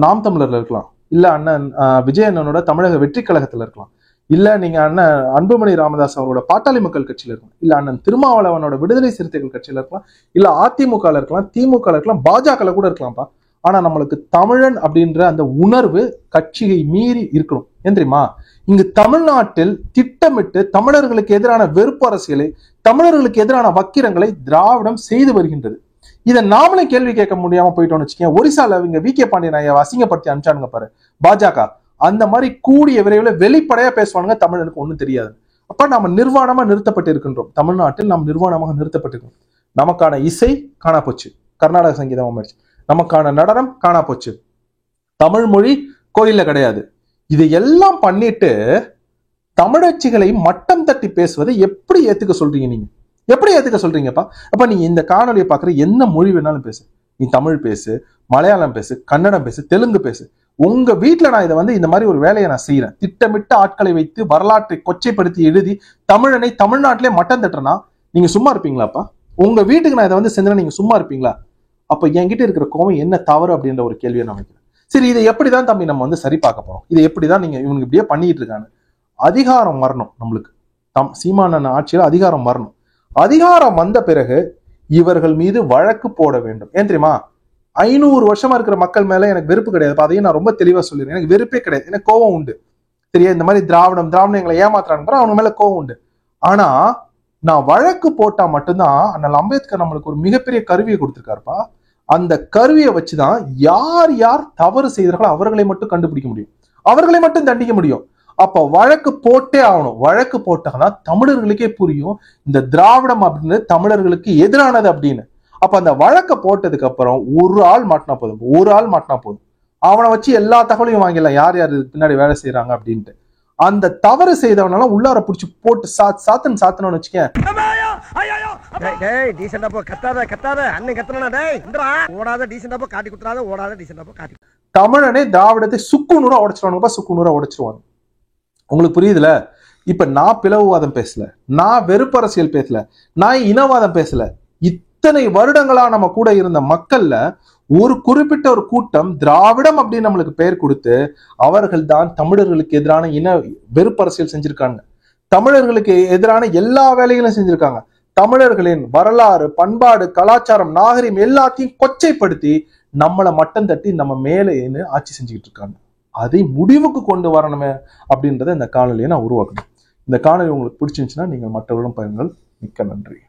A: நாம் தமிழர்ல இருக்கலாம், இல்ல அண்ணன் விஜய் அண்ணனோட தமிழக வெற்றி கழகத்துல இருக்கலாம், இல்ல நீங்க அண்ணன் அன்புமணி ராமதாஸ் அவரோட பாட்டாளி மக்கள் கட்சியில இருக்கலாம், இல்ல அண்ணன் திருமாவளவனோட விடுதலை சிறுத்தைகள் கட்சியில இருக்கலாம், இல்ல அதிமுக இருக்கலாம், திமுக இருக்கலாம், பாஜக கூட இருக்கலாம்ப்பா. ஆனா நம்மளுக்கு தமிழன் அப்படின்ற அந்த உணர்வு கட்சியை மீறி இருக்கணும். ஏன் தெரியுமா, இங்கு தமிழ்நாட்டில் திட்டமிட்டு தமிழர்களுக்கு எதிரான வெறுப்பு அரசியலை, தமிழர்களுக்கு எதிரான வக்கிரங்களை திராவிடம் செய்து வருகின்றது. இதை நாமளே கேள்வி கேட்க முடியாம போயிட்டோம்னு வச்சுக்கேன். ஒரிசால இவங்க வி.கே. பாண்டியன் ஐயா அசிங்கப்படுத்தி அனுப்பிச்சானுங்க பாரு பாஜக, அந்த மாதிரி கூடிய விரைவில் வெளிப்படையா பேசுவானுங்க தமிழனுக்கு ஒண்ணும் தெரியாது. அப்ப நாம நிர்வாணமா நிறுத்தப்பட்டு இருக்கின்றோம். தமிழ்நாட்டில் நாம் நிர்வாணமாக நிறுத்தப்பட்டிருக்கோம். நமக்கான இசை காணா போச்சு, கர்நாடக சங்கீதம் ஆயிடுச்சு. நமக்கான நடனம் காணா போச்சு, தமிழ் மொழி கோயில்ல கிடையாது. இதையெல்லாம் பண்ணிட்டு தமிழச்சிகளை மட்டம் தட்டி பேசுவதை எப்படி ஏத்துக்க சொல்றீங்க? நீங்க எப்படி ஏத்துக்க சொல்றீங்கப்பா? அப்ப நீங்க இந்த காணொலியை பாக்குற என்ன மொழி வேணாலும் பேசு, நீ தமிழ் பேசு, மலையாளம் பேசு, கன்னடம் பேசு, தெலுங்கு பேசு. உங்க வீட்டுல நான் இதை இந்த மாதிரி ஒரு வேலையை நான் செய்யறேன், திட்டமிட்ட ஆட்களை வைத்து வரலாற்றை கொச்சைப்படுத்தி எழுதி தமிழனை தமிழ்நாட்டிலே மட்டம் தட்டுறேன்னா நீங்க சும்மா இருப்பீங்களாப்பா? உங்க வீட்டுக்கு நான் இதை செஞ்சேன்னா நீங்க சும்மா இருப்பீங்களா? அப்ப என்கிட்ட இருக்கிற கோவம் என்ன தவறு அப்படின்ற ஒரு கேள்வியை நான் வைக்கிறேன். சரி, இதை எப்படிதான் தம்பி நம்ம சரி பார்க்க போறோம்? இதை எப்படிதான் நீங்க இவனுக்கு இப்படியே பண்ணிட்டு இருக்காங்க? அதிகாரம் வரணும் நம்மளுக்கு. சீமானன் ஆட்சியில அதிகாரம் வரணும். அதிகாரம் வந்த பிறகு இவர்கள் மீது வழக்கு போட வேண்டும். ஏன் தெரியுமா, 500 வருஷமா இருக்கிற மக்கள் மேல எனக்கு வெறுப்பு கிடையாது. அதையும் நான் ரொம்ப தெளிவா சொல்லிடுறேன். எனக்கு வெறுப்பே கிடையாது, எனக்கு கோவம் உண்டு. சரியா, இந்த மாதிரி திராவிடம் எங்களை ஏமாத்துறாங்க, அவன் மேல கோவம் உண்டு. ஆனா நான் வழக்கு போட்டா மட்டும்தான் அண்ணல் அம்பேத்கர் நம்மளுக்கு ஒரு மிகப்பெரிய கருவியை கொடுத்திருக்காருப்பா. அந்த கருவியை வச்சுதான் யார் யார் தவறு செய்தார்களோ அவர்களை மட்டும் கண்டுபிடிக்க முடியும், அவர்களை மட்டும் தண்டிக்க முடியும். அப்ப வழக்கு போட்டே ஆகணும். வழக்கு போட்டாங்கன்னா தமிழர்களுக்கே புரியும் இந்த திராவிடம் அப்படின்னு தமிழர்களுக்கு எதிரானது அப்படின்னு. அப்ப அந்த வழக்க போட்டதுக்கு அப்புறம் ஒரு ஆள் மாட்டினா போதும், அவனை வச்சு எல்லா தகவலையும் வாங்கிடலாம் யார் யார் பின்னாடி வேலை செய்யறாங்க அப்படின்ட்டு. அந்த தவறு செய்தவனால உள்ளார புடிச்சு போட்டு சாத்தணும்னு வச்சுக்கேன். தமிழனே திராவிடத்தை சுக்குநூறா உடைச்சிருவாங்க. உங்களுக்கு புரியுதுல? இப்ப நான் பிளவுவாதம் பேசல, நான் வெறுப்பு அரசியல் பேசல, நான் இனவாதம் பேசல. இத்தனை வருடங்களா நம்ம கூட இருந்த மக்கள்ல ஒரு குறிப்பிட்ட ஒரு கூட்டம் திராவிடம் அப்படின்னு நம்மளுக்கு பெயர் கொடுத்து அவர்கள் தான் தமிழர்களுக்கு எதிரான இன வெறுப்பு அரசியல் செஞ்சிருக்காங்க. தமிழர்களுக்கு எதிரான எல்லா வேலைகளும் செஞ்சிருக்காங்க. தமிழர்களின் வரலாறு, பண்பாடு, கலாச்சாரம், நாகரிகம் எல்லாத்தையும் கொச்சைப்படுத்தி நம்மளை மட்டம் தட்டி நம்ம மேலே ஆட்சி செஞ்சுக்கிட்டு இருக்காங்க. அதை முடிவுக்கு கொண்டு வரணுமே அப்படின்றத இந்த காணொலியை நான் உருவாக்கணும். இந்த காணொலி உங்களுக்கு பிடிச்சிருந்துச்சுன்னா நீங்கள் மற்றவர்களும் பகிருங்கள். மிக்க நன்றி.